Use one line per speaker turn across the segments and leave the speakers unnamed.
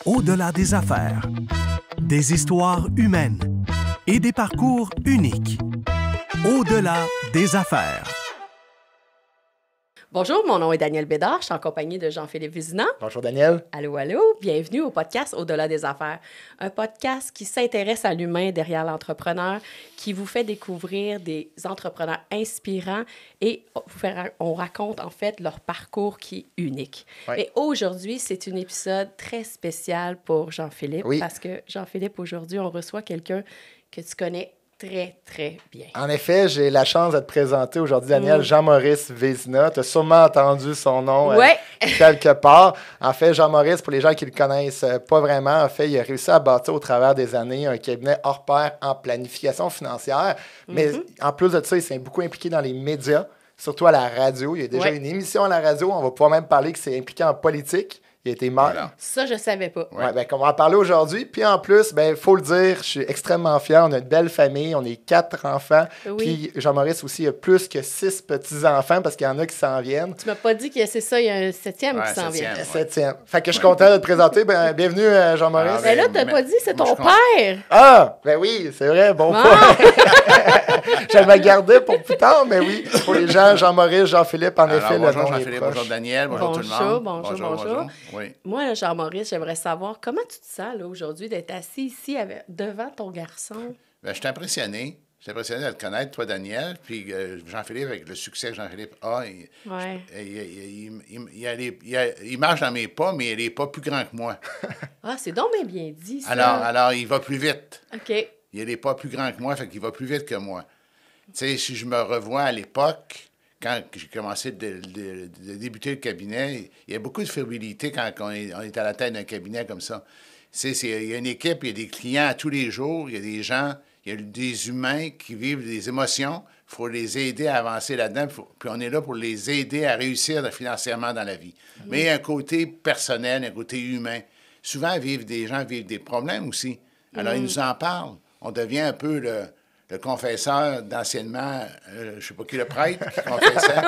Au-delà des affaires. Des histoires humaines et des parcours uniques. Au-delà des affaires.
Bonjour, mon nom est Danielle Bédard, je suis en compagnie de Jean-Philippe Vézina.
Bonjour Danielle.
Allô, allô, bienvenue au podcast Au-delà des affaires. Un podcast qui s'intéresse à l'humain derrière l'entrepreneur, qui vous fait découvrir des entrepreneurs inspirants et on raconte en fait leur parcours qui est unique.
Oui.
Et aujourd'hui, c'est un épisode très spécial pour Jean-Philippe parce que Jean-Philippe, aujourd'hui, on reçoit quelqu'un que tu connais très, très bien.
En effet, j'ai la chance de te présenter aujourd'hui, Daniel, Jean-Maurice Vézina. Tu as sûrement entendu son nom quelque part. En fait, Jean-Maurice, pour les gens qui ne le connaissent pas vraiment, en fait, il a réussi à bâtir au travers des années un cabinet hors pair en planification financière. Mais en plus de ça, il s'est beaucoup impliqué dans les médias, surtout à la radio. Il y a déjà une émission à la radio. On va pouvoir même parler qu'il s'est impliqué en politique. Il a été maire.
Voilà. Ça, je ne savais pas.
Ouais, ben, on va en parler aujourd'hui. Puis en plus, il faut le dire, je suis extrêmement fier. On a une belle famille. On est 4 enfants.
Oui.
Puis Jean-Maurice aussi a plus que 6 petits-enfants parce qu'il y en a qui s'en viennent.
Tu m'as pas dit que c'est ça, il y a un 7e qui s'en vient.
7e. Fait que je suis content de te présenter. Bienvenue, Jean-Maurice.
Mais là, tu n'as pas dit, c'est ton père.
Ah, ben oui, c'est vrai. Bon point. Je me gardais pour plus tard, mais oui. Pour les gens, Jean-Maurice, Jean-Philippe, en effet,
bonjour
le nom
Jean-Philippe, bonjour Daniel, bonjour tout le monde.
Bonjour.
Oui.
Moi, là, Jean-Maurice, j'aimerais savoir comment tu te sens là, aujourd'hui d'être assis ici devant ton garçon.
Ben, je suis impressionné. Je suis impressionné de te connaître, toi, Daniel. Puis Jean-Philippe, avec le succès que Jean-Philippe a, il marche dans mes pas, mais il n'est pas plus grand que moi.
Ah, c'est donc bien dit, ça.
Alors, il va plus vite.
OK.
Il n'est pas plus grand que moi, fait qu'il va plus vite que moi. Tu sais, si je me revois à l'époque, quand j'ai commencé de débuter le cabinet, il y a beaucoup de fébrilité quand on est à la tête d'un cabinet comme ça. Il y a une équipe, il y a des clients à tous les jours, il y a des gens, il y a des humains qui vivent des émotions. Il faut les aider à avancer là-dedans, puis on est là pour les aider à réussir financièrement dans la vie. Mais il y a un côté personnel, un côté humain. Souvent, des gens vivent des problèmes aussi. Alors, ils nous en parlent. On devient un peu le confesseur d'anciennement, je ne sais pas qui, le prêtre qui confessait.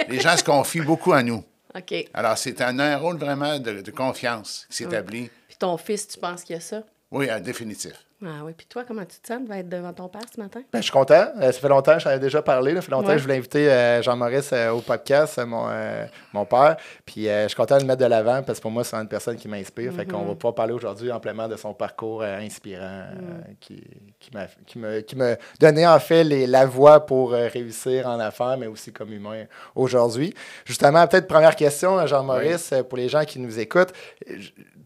Les gens se confient beaucoup à nous.
OK.
Alors, c'est un rôle vraiment de confiance qui s'établit.
Puis ton fils, tu penses qu'il y a ça?
Oui, définitif.
Ah oui. Puis toi, comment tu te sens de être devant ton père ce matin?
Ben, je suis content. Ça fait longtemps, j'en avais déjà parlé. Ça fait longtemps que je voulais inviter Jean-Maurice au podcast, mon père. Puis je suis content de le mettre de l'avant parce que pour moi, c'est une personne qui m'inspire. Fait qu'on va pouvoir parler aujourd'hui amplement de son parcours inspirant qui m'a donné en fait la voie pour réussir en affaires, mais aussi comme humain aujourd'hui. Justement, peut-être première question, Jean-Maurice, pour les gens qui nous écoutent.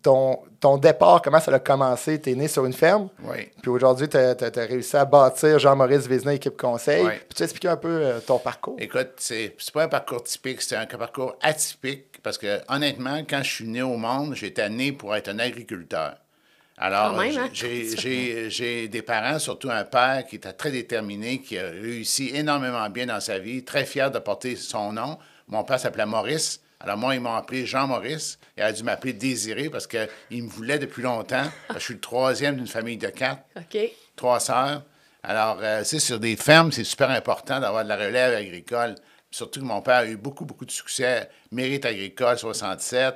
Ton départ, comment ça a commencé? Tu es né sur une ferme.
Oui.
Puis aujourd'hui, tu as réussi à bâtir Jean-Maurice Vézina, équipe conseil.
Oui.
Peux-tu expliquer un peu ton parcours?
Écoute, c'est pas un parcours typique, c'est un parcours atypique parce que, honnêtement, quand je suis né au monde, j'étais né pour être un agriculteur. Alors, j'ai des parents, surtout un père qui était très déterminé, qui a réussi énormément bien dans sa vie, très fier de porter son nom. Mon père s'appelait Maurice. Alors, moi, ils m'ont appelé Jean-Maurice. Il a dû m'appeler Désiré parce qu'il me voulait depuis longtemps. Je suis le 3e d'une famille de 4.
OK.
3 sœurs. Alors, sur des fermes, c'est super important d'avoir de la relève agricole. Surtout que mon père a eu beaucoup, beaucoup de succès. Mérite agricole, 67.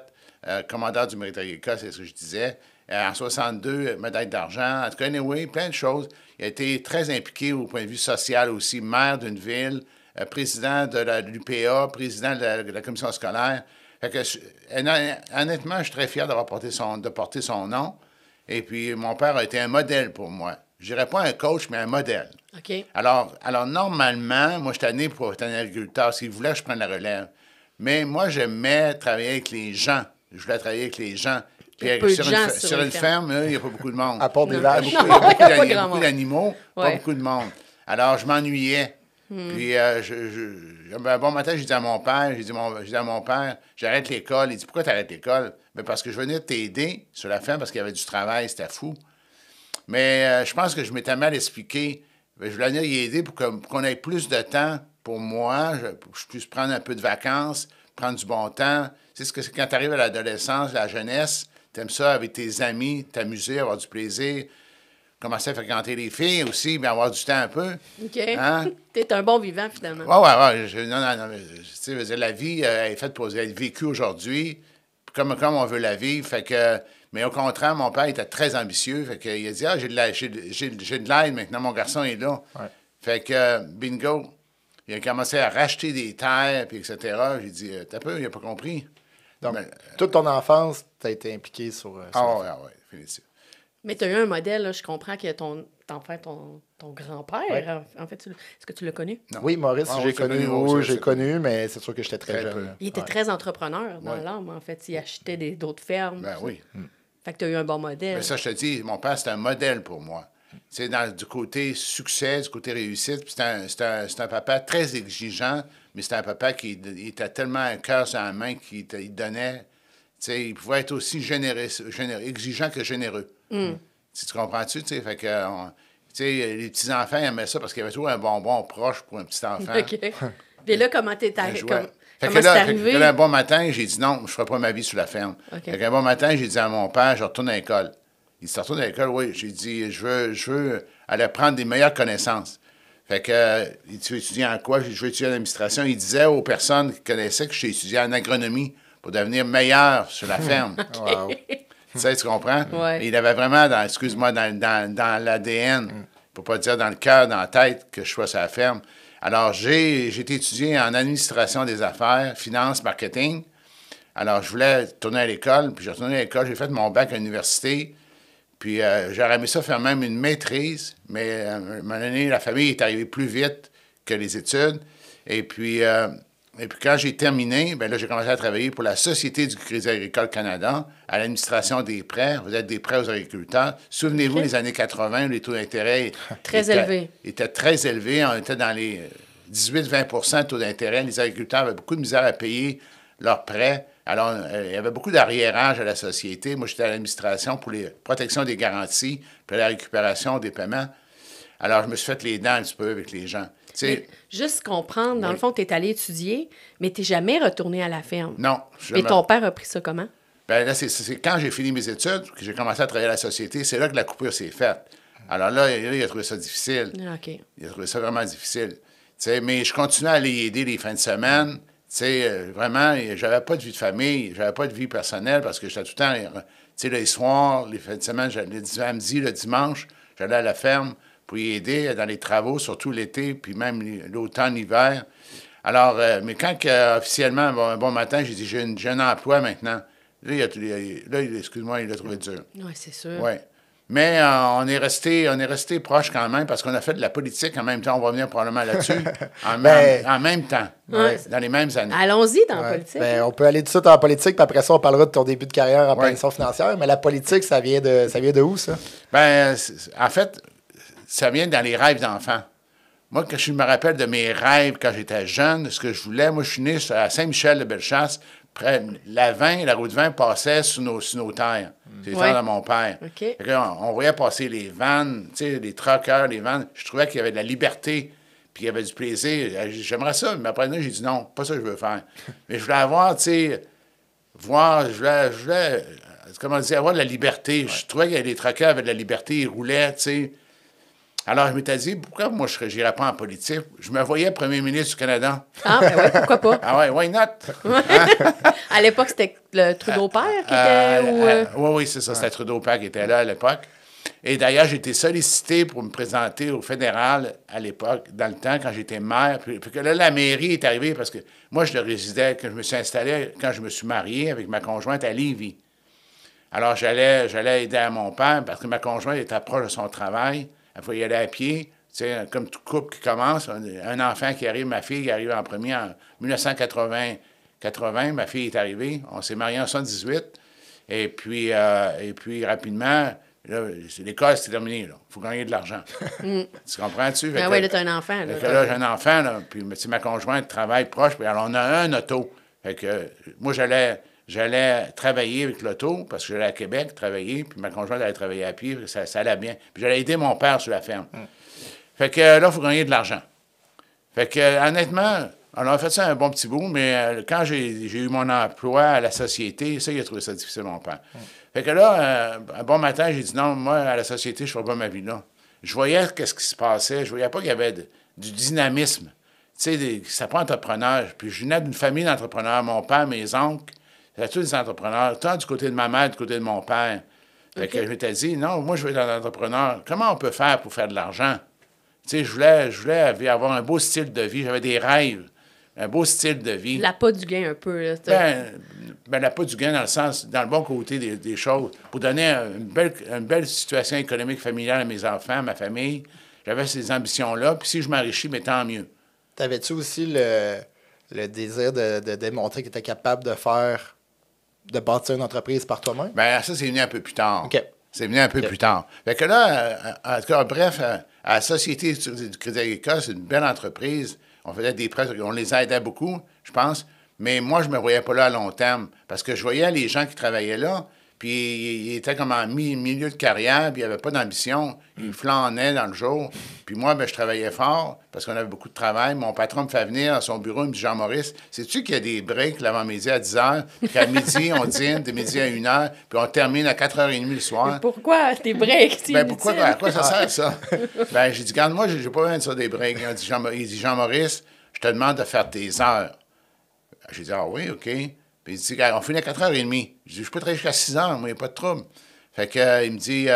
Commandeur du mérite agricole, c'est ce que je disais. En 62, médaille d'argent. En tout cas, anyway, plein de choses. Il a été très impliqué au point de vue social aussi. Maire d'une ville. Président de l'UPA, président de la commission scolaire. Fait que, honnêtement, je suis très fier de porter son nom. Et puis, mon père a été un modèle pour moi. Je dirais pas un coach, mais un modèle.
OK.
Alors normalement, moi, j'étais né pour être un agriculteur, parce qu'il voulait que je prenne la relève. Mais moi, j'aimais travailler avec les gens. Je voulais travailler avec les gens. Puis, sur une ferme, il n'y a pas beaucoup de monde.
À part des vaches.
Il y a beaucoup d'animaux, pas beaucoup de monde. Alors, je m'ennuyais. Puis, un bon matin, j'ai dit à mon père, j'arrête l'école. Il dit, pourquoi tu arrêtes l'école? Bien, parce que je venais t'aider sur la ferme, parce qu'il y avait du travail, c'était fou. Mais je pense que je m'étais mal expliqué. Je voulais venir y aider pour qu'on ait plus de temps pour moi, je puisse prendre un peu de vacances, prendre du bon temps. Tu sais, quand tu arrives à l'adolescence, la jeunesse, tu aimes ça avec tes amis, t'amuser, avoir du plaisir. Commencer à fréquenter les filles aussi, bien avoir du temps un peu.
OK.
Hein?
T'es un bon vivant, finalement.
Oui. Non, tu sais, la vie est faite pour être vécue aujourd'hui. comme on veut la vivre. Fait que, mais au contraire, mon père était très ambitieux. Fait que, il a dit, j'ai de l'aide maintenant, mon garçon est là.
Ouais.
Fait que, bingo, il a commencé à racheter des terres, puis etc. J'ai dit, t'as peu, il n'a pas compris.
Donc,
Mais,
toute ton enfance, tu as été impliqué sur
ouais, définitivement.
Mais tu as eu un modèle, là, je comprends que ton grand-père, en fait, est-ce que tu l'as connu?
Non.
Oui, Maurice,
Ah,
j'ai
oui,
connu,
oui,
j'ai connu, mais c'est sûr que j'étais très
Très
jeune.
peu.
Il était très entrepreneur dans l'âme, en fait. Il achetait d'autres fermes.
Ben oui.
Fait que tu as eu un bon modèle.
Mais ça, je te dis, mon père, c'était un modèle pour moi. C'est du côté succès, du côté réussite. Puis c'est un papa très exigeant, mais c'était un papa qui était tellement un cœur sur la main qu'il donnait. Il pouvait être aussi exigeant que généreux. Tu comprends-tu? Fait que, les petits-enfants aimaient ça parce qu'il y avait toujours un bonbon proche pour un petit enfant.
OK. Puis là, comment t'es arrivé?
Fait que là, un bon matin, j'ai dit non, je ne ferai pas ma vie sur la ferme.
Okay.
Fait qu'un bon matin, j'ai dit à mon père, je retourne à l'école. Il dit, retourne à l'école, oui. J'ai dit, je veux aller prendre des meilleures connaissances. Fait que, tu veux étudier en quoi? Je veux étudier en administration. Il disait aux personnes qui connaissaient que j'ai étudié en agronomie pour devenir meilleur sur la ferme.
Wow.
Tu comprends?
Ouais.
Il avait vraiment, dans l'ADN, pour pas dire dans le cœur, dans la tête, que je sois sur la ferme. Alors, j'ai été étudié en administration des affaires, finance, marketing. Alors, je voulais tourner à l'école, puis j'ai retourné à l'école, j'ai fait mon bac à l'université, puis j'aurais aimé ça faire même une maîtrise, mais à un moment donné, la famille est arrivée plus vite que les études. Et puis quand j'ai terminé, bien là, j'ai commencé à travailler pour la Société du Crédit agricole Canada, à l'administration des prêts. Vous êtes des prêts aux agriculteurs. Souvenez-vous, les années 80, les taux d'intérêt étaient très élevés. On était dans les 18-20 de taux d'intérêt. Les agriculteurs avaient beaucoup de misère à payer leurs prêts. Alors, il y avait beaucoup d'arriérage à la société. Moi, j'étais à l'administration pour la protection des garanties, puis la récupération des paiements. Alors, je me suis fait les dents un petit peu avec les gens.
Juste comprendre, dans le fond, tu es allé étudier, mais tu n'es jamais retourné à la ferme.
Non.
Et ton père a pris ça comment?
Bien là, c'est quand j'ai fini mes études, que j'ai commencé à travailler à la société, c'est là que la coupure s'est faite. Alors là, il a trouvé ça difficile.
OK.
Il a trouvé ça vraiment difficile. Mais je continuais à aller aider les fins de semaine. Vraiment, j'avais pas de vie de famille, j'avais pas de vie personnelle parce que j'étais tout le temps, les soirs, les fins de semaine, le samedi, le dimanche, j'allais à la ferme pour y aider dans les travaux, surtout l'été, puis même l'automne, l'hiver. Alors, mais quand officiellement, un bon matin, j'ai dit, j'ai un emploi maintenant. Là, excuse-moi, il l'a trouvé dur.
Oui, c'est sûr.
Oui. Mais on est resté proches quand même parce qu'on a fait de la politique en même temps. On va venir probablement là-dessus. En même temps, dans les mêmes années.
Allons-y dans la politique.
Ben, on peut aller tout de suite en politique, puis après ça, on parlera de ton début de carrière en planification financière. Mais la politique, ça vient de où, ça?
Ben, en fait, ça vient dans les rêves d'enfants. Moi, quand je me rappelle de mes rêves quand j'étais jeune, ce que je voulais, moi, je suis né à Saint-Michel-de-Bellechasse. La route 20 passait sur nos terres. C'est les terres de mon père.
Okay.
On voyait passer les vannes, les truckers, les vannes. Je trouvais qu'il y avait de la liberté, puis il y avait du plaisir. J'aimerais ça, mais après, j'ai dit non, pas ça que je veux faire. Mais je voulais avoir, je voulais, comment dire, avoir de la liberté. Ouais. Je trouvais que les truckers avaient de la liberté, ils roulaient, Alors, je m'étais dit, pourquoi moi, je n'irais pas en politique? Je me voyais premier ministre du Canada.
Ah, ben oui, pourquoi pas?
Ah ouais, why not?
À l'époque, c'était le Trudeau-père qui était?
Oui, c'est ça. C'était Trudeau-père qui était là à l'époque. Et d'ailleurs, j'ai été sollicité pour me présenter au fédéral à l'époque, dans le temps, quand j'étais maire. Puis que là, la mairie est arrivée parce que moi, je résidais, que je me suis installé quand je me suis marié avec ma conjointe à Lévis. Alors, j'allais aider à mon père parce que ma conjointe était proche de son travail. Il faut y aller à pied. Comme tout couple qui commence, un enfant qui arrive, ma fille qui arrive en premier en 1980, ma fille est arrivée. On s'est mariés en 1978. Et puis rapidement, l'école, c'est terminé. Il faut gagner de l'argent. Tu comprends-tu?
Ah oui, là, tu as un enfant.
Là, j'ai un enfant, là, puis ma conjointe travaille proche. Puis alors, on a un auto. Fait que moi, j'allais travailler avec l'auto, parce que j'allais à Québec travailler, puis ma conjointe allait travailler à pied, ça allait bien. Puis j'allais aider mon père sur la ferme. Fait que là, il faut gagner de l'argent. Fait que, honnêtement, on a fait ça un bon petit bout, mais quand j'ai eu mon emploi à la société, ça, il a trouvé ça difficile, mon père. Fait que là, un bon matin, j'ai dit non, moi, à la société, je ne ferai pas ma vie là. Je voyais qu'est-ce qui se passait, je voyais pas qu'il y avait du dynamisme. Tu sais, ça prend entrepreneur. Puis je venais d'une famille d'entrepreneurs. Mon père, mes oncles, C'était tous des entrepreneurs, tant du côté de ma mère, du côté de mon père. Fait que je m'étais dit, non, moi, je veux être un entrepreneur. Comment on peut faire pour faire de l'argent? Tu sais, je voulais avoir un beau style de vie. J'avais des rêves, un beau style de vie.
L'appât du gain un peu, là.
L'appât du gain dans le bon côté des choses. Pour donner une belle situation économique familiale à mes enfants, à ma famille. J'avais ces ambitions-là. Puis si je m'enrichis, mais tant mieux.
T'avais-tu aussi le désir de démontrer que tu étais capable de bâtir une entreprise par toi-même?
Bien, ça, c'est venu un peu plus tard.
OK.
C'est venu un peu plus tard. Fait que là, en tout cas, bref, à la Société du Crédit Agricole, c'est une belle entreprise. On faisait des prêts, on les aidait beaucoup, je pense. Mais moi, je ne me voyais pas là à long terme. Parce que je voyais les gens qui travaillaient là, puis ils étaient comme en milieu de carrière, puis ils n'avaient pas d'ambition. Ils flânaient dans le jour. Puis moi, ben, je travaillais fort parce qu'on avait beaucoup de travail. Mon patron me fait venir à son bureau, il me dit, Jean-Maurice, sais-tu qu'il y a des breaks l'avant-midi à 10 h, puis qu'à midi, on dîne de midi à 1 h, puis on termine à 4 h 30 le soir?
Mais pourquoi des breaks?
Ben pourquoi, à quoi ça sert, ça? Ben, j'ai dit, regarde, moi, j'ai pas besoin de ça, des breaks. Il dit, Jean-Maurice, je te demande de faire tes heures. J'ai dit, ah oui, OK. Puis il dit, on finit à 4 h 30. Je dis, je peux travailler jusqu'à 6 h, moi, il n'y a pas de trouble. Fait que, il me dit,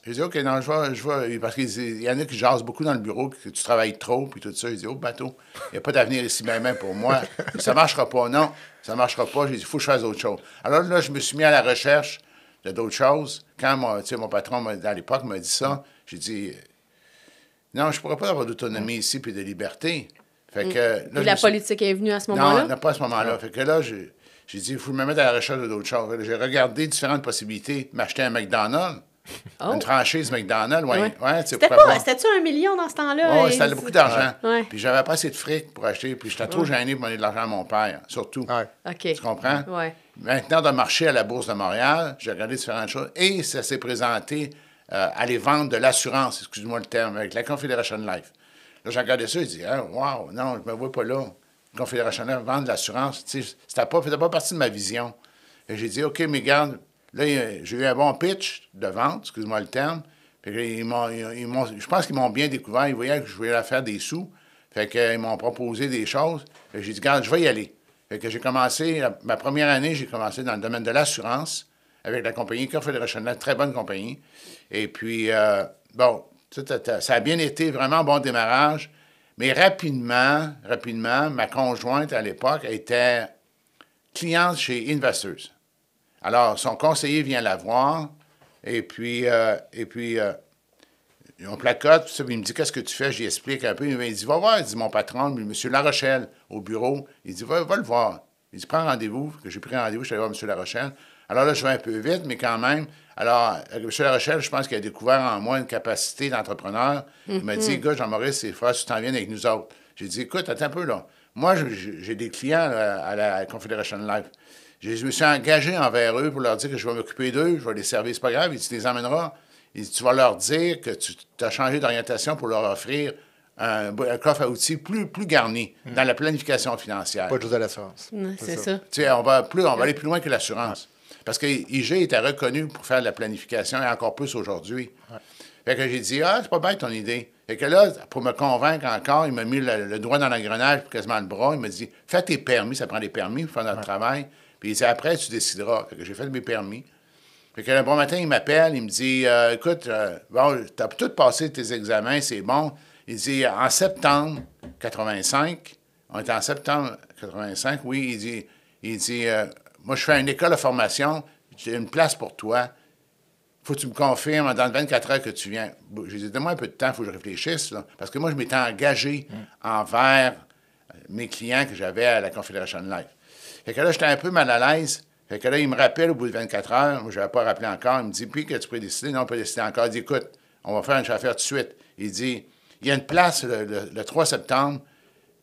j'ai dit, OK, non, je vais. Parce qu'il y en a qui jasent beaucoup dans le bureau, que tu travailles trop, puis tout ça. Il dit, oh, bateau, il n'y a pas d'avenir ici, même pour moi. Ça ne marchera pas. Non, ça ne marchera pas. J'ai dit, il faut que je fasse autre chose. Alors là, je me suis mis à la recherche de d'autres choses. Quand mon patron, à l'époque, m'a dit ça, j'ai dit, non, je ne pourrais pas avoir d'autonomie ici, puis de liberté. Fait que, là,
Et la politique est venue à ce moment-là?
Non, pas à ce moment-là. Fait que là, j'ai dit, il faut me mettre à la recherche de d'autres choses. J'ai regardé différentes possibilités. M'acheter un McDonald's, une franchise McDonald's,
C'était-tu 1 million dans ce temps-là?
Oui, c'était beaucoup d'argent.
Ouais.
Puis j'avais pas assez de fric pour acheter. Puis j'étais trop gêné pour donner de l'argent à mon père, surtout.
Ouais.
OK.
Tu comprends?
Oui.
Maintenant, de marcher à la Bourse de Montréal, j'ai regardé différentes choses. Et ça s'est présenté à les vendre de l'assurance, excuse-moi le terme, avec la Confédération Life. Là, j'ai regardé ça et j'ai dit, wow, non, je me vois pas là. Confédération Life, vendre de l'assurance, tu sais, ça faisait pas partie de ma vision. Et j'ai dit, OK, mais regarde, là, j'ai eu un bon pitch de vente, excuse-moi le terme. Puis je pense qu'ils m'ont bien découvert. Ils voyaient que je voulais faire des sous. Fait qu'ils m'ont proposé des choses. Fait que j'ai dit, regarde, je vais y aller. Fait que j'ai commencé, ma première année, j'ai commencé dans le domaine de l'assurance avec la compagnie Confédération Life, très bonne compagnie. Et puis, ça a bien été, vraiment bon démarrage. Mais rapidement, ma conjointe à l'époque était cliente chez Investors. Alors, son conseiller vient la voir, et puis on placote, tout ça, il me dit, qu'est-ce que tu fais? J'y explique un peu. Il me dit, va voir, il dit, mon patron, M. Larochelle, au bureau. Il dit, va le voir. Il dit, prends rendez-vous. J'ai pris rendez-vous, je suis allé voir M. Larochelle. Alors là, je vais un peu vite, mais quand même. Alors, M. Larochelle, je pense qu'il a découvert en moi une capacité d'entrepreneur. Il m'a dit, gars, Jean-Maurice, c'est frère, tu t'en viens avec nous autres. J'ai dit, écoute, attends un peu, là. Moi, j'ai des clients là, à la Confédération Life. Je me suis engagé envers eux pour leur dire que je vais m'occuper d'eux, je vais les servir, c'est pas grave. Il dit, tu les emmèneras. Il dit, tu vas leur dire que tu as changé d'orientation pour leur offrir un coffre à outils plus garni dans la planification financière.
Pas juste de l'assurance.
C'est ça.
Tu sais, on va aller plus loin que l'assurance. Parce que IG était reconnu pour faire de la planification et encore plus aujourd'hui. Ouais. Fait que j'ai dit, c'est pas bête ton idée. Fait que là, pour me convaincre encore, il m'a mis le doigt dans l'engrenage, quasiment le bras. Il m'a dit, fais tes permis, ça prend des permis pour faire notre travail. Puis il dit, après, tu décideras. Fait que j'ai fait mes permis. Fait que le bon matin, il m'appelle, il me dit, écoute, t'as tout passé tes examens, c'est bon. Il dit, en septembre 85, on était en septembre 85, oui, il dit, moi, je fais une école de formation, j'ai une place pour toi. Faut que tu me confirmes dans 24 heures que tu viens. J'ai dit, donne-moi un peu de temps, il faut que je réfléchisse, là. Parce que moi, je m'étais engagé envers mes clients que j'avais à la Confédération Life. Fait que là, j'étais un peu mal à l'aise. Fait que là, il me rappelle au bout de 24 heures. Moi, je n'avais pas rappelé encore. Il me dit, puis que tu peux décider? Non, on peut décider encore. Il dit, écoute, on va faire une affaire tout de suite. Il dit, il y a une place le 3 septembre.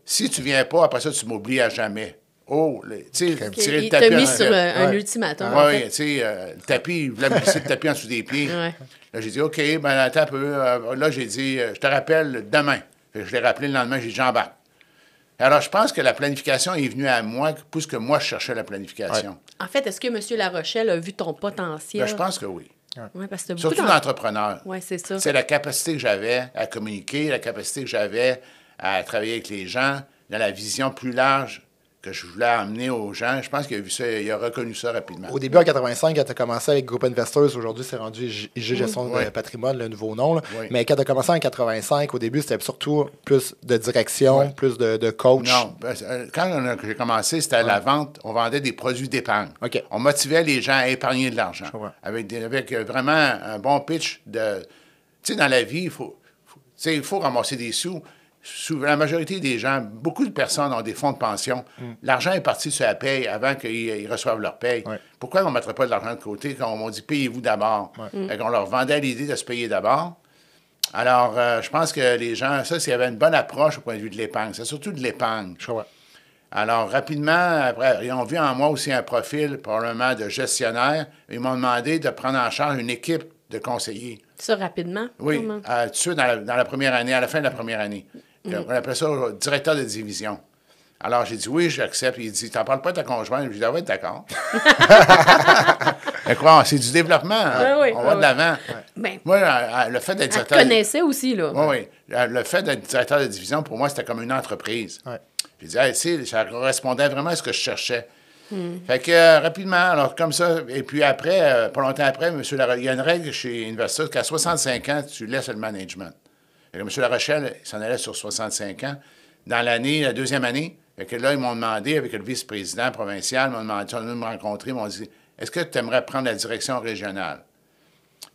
Si tu ne viens pas, après ça, tu m'oublies à jamais. Oh, tu sais, tirer le tapis.
Il t'a mis sur un ultimatum.
Oui, tu sais, le tapis, il voulait me glisser le tapis en dessous des pieds.
Ouais.
Là, j'ai dit, OK, ben attends un peu. Là, j'ai dit, je te rappelle demain. Fait que je l'ai rappelé le lendemain, j'ai dit, j'embarque. Alors, je pense que la planification est venue à moi plus que moi, je cherchais la planification.
Ouais. En fait, est-ce que M. Larochelle a vu ton potentiel?
Ben, je pense que oui.
Ouais, parce que
surtout d'entrepreneurs.
Oui, c'est ça.
C'est la capacité que j'avais à communiquer, la capacité que j'avais à travailler avec les gens, dans la vision plus large que je voulais amener aux gens. Je pense qu'il a vu ça, il a reconnu ça rapidement.
Au début, en 85, quand tu as commencé avec Group Investors, aujourd'hui, c'est rendu IG Gestion de Patrimoine, le nouveau nom. Là.
Oui.
Mais quand tu as commencé en 85, au début, c'était surtout plus de direction, plus de coach.
Non, quand j'ai commencé, c'était la vente. On vendait des produits d'épargne.
OK.
On motivait les gens à épargner de l'argent. Avec vraiment un bon pitch de... Tu sais, dans la vie, il faut ramasser des sous. La majorité des gens, beaucoup de personnes ont des fonds de pension. L'argent est parti sur la paye avant qu'ils reçoivent leur paye.
Ouais.
Pourquoi on ne mettrait pas de l'argent de côté quand on dit payez-vous d'abord? On leur vendait l'idée de se payer d'abord. Alors, je pense que les gens, s'il y avait une bonne approche au point de vue de l'épargne, c'est surtout de l'épargne. Alors, rapidement, après, ils ont vu en moi aussi un profil probablement de gestionnaire. Ils m'ont demandé de prendre en charge une équipe de conseillers.
Ça, rapidement?
Oui, tout de suite dans la première année, à la fin de la première année. On appelle ça directeur de division. Alors, j'ai dit oui, j'accepte. Il dit, t'en parles pas de ta conjointe? Je lui ai dit, ah oui, d'accord. Mais quoi, c'est du développement. On va de l'avant.
Ben,
Moi, le fait d'être directeur...
Elle connaissait aussi, là.
Oui. Le fait d'être directeur de division, pour moi, c'était comme une entreprise. J'ai dit, hey, ça correspondait vraiment à ce que je cherchais. Fait que rapidement, alors comme ça, et puis après, pas longtemps après, il y a une règle chez Investors qu'à 65 ans, tu laisses le management. Fait que M. Larochelle, il s'en allait sur 65 ans. Dans la deuxième année, fait que là, ils m'ont demandé, avec le vice-président provincial, ils m'ont demandé, ils sont venus me rencontrer, ils m'ont dit, est-ce que tu aimerais prendre la direction régionale?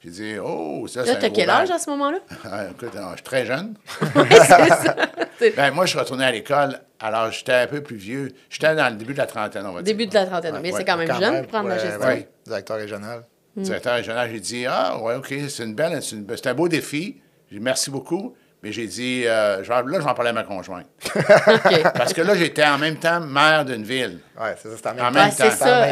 J'ai dit, oh, ça, c'est un gros...
Là, tu as quel âge à ce moment-là?
Écoute, je suis très jeune.
Oui, c'est ça.
Moi, je suis retourné à l'école, alors j'étais un peu plus vieux. J'étais dans le début de la trentaine, on va dire.
Début de la trentaine, mais c'est quand même jeune de prendre la gestion.
Oui, directeur régional.
Directeur régional, j'ai dit, OK, c'est un beau défi. J'ai dit, merci beaucoup. Mais j'ai dit, je vais en parler à ma conjointe. Parce que là, j'étais en même temps maire d'une ville.
Oui, c'est ça, c'était
en même temps.
C'est ça.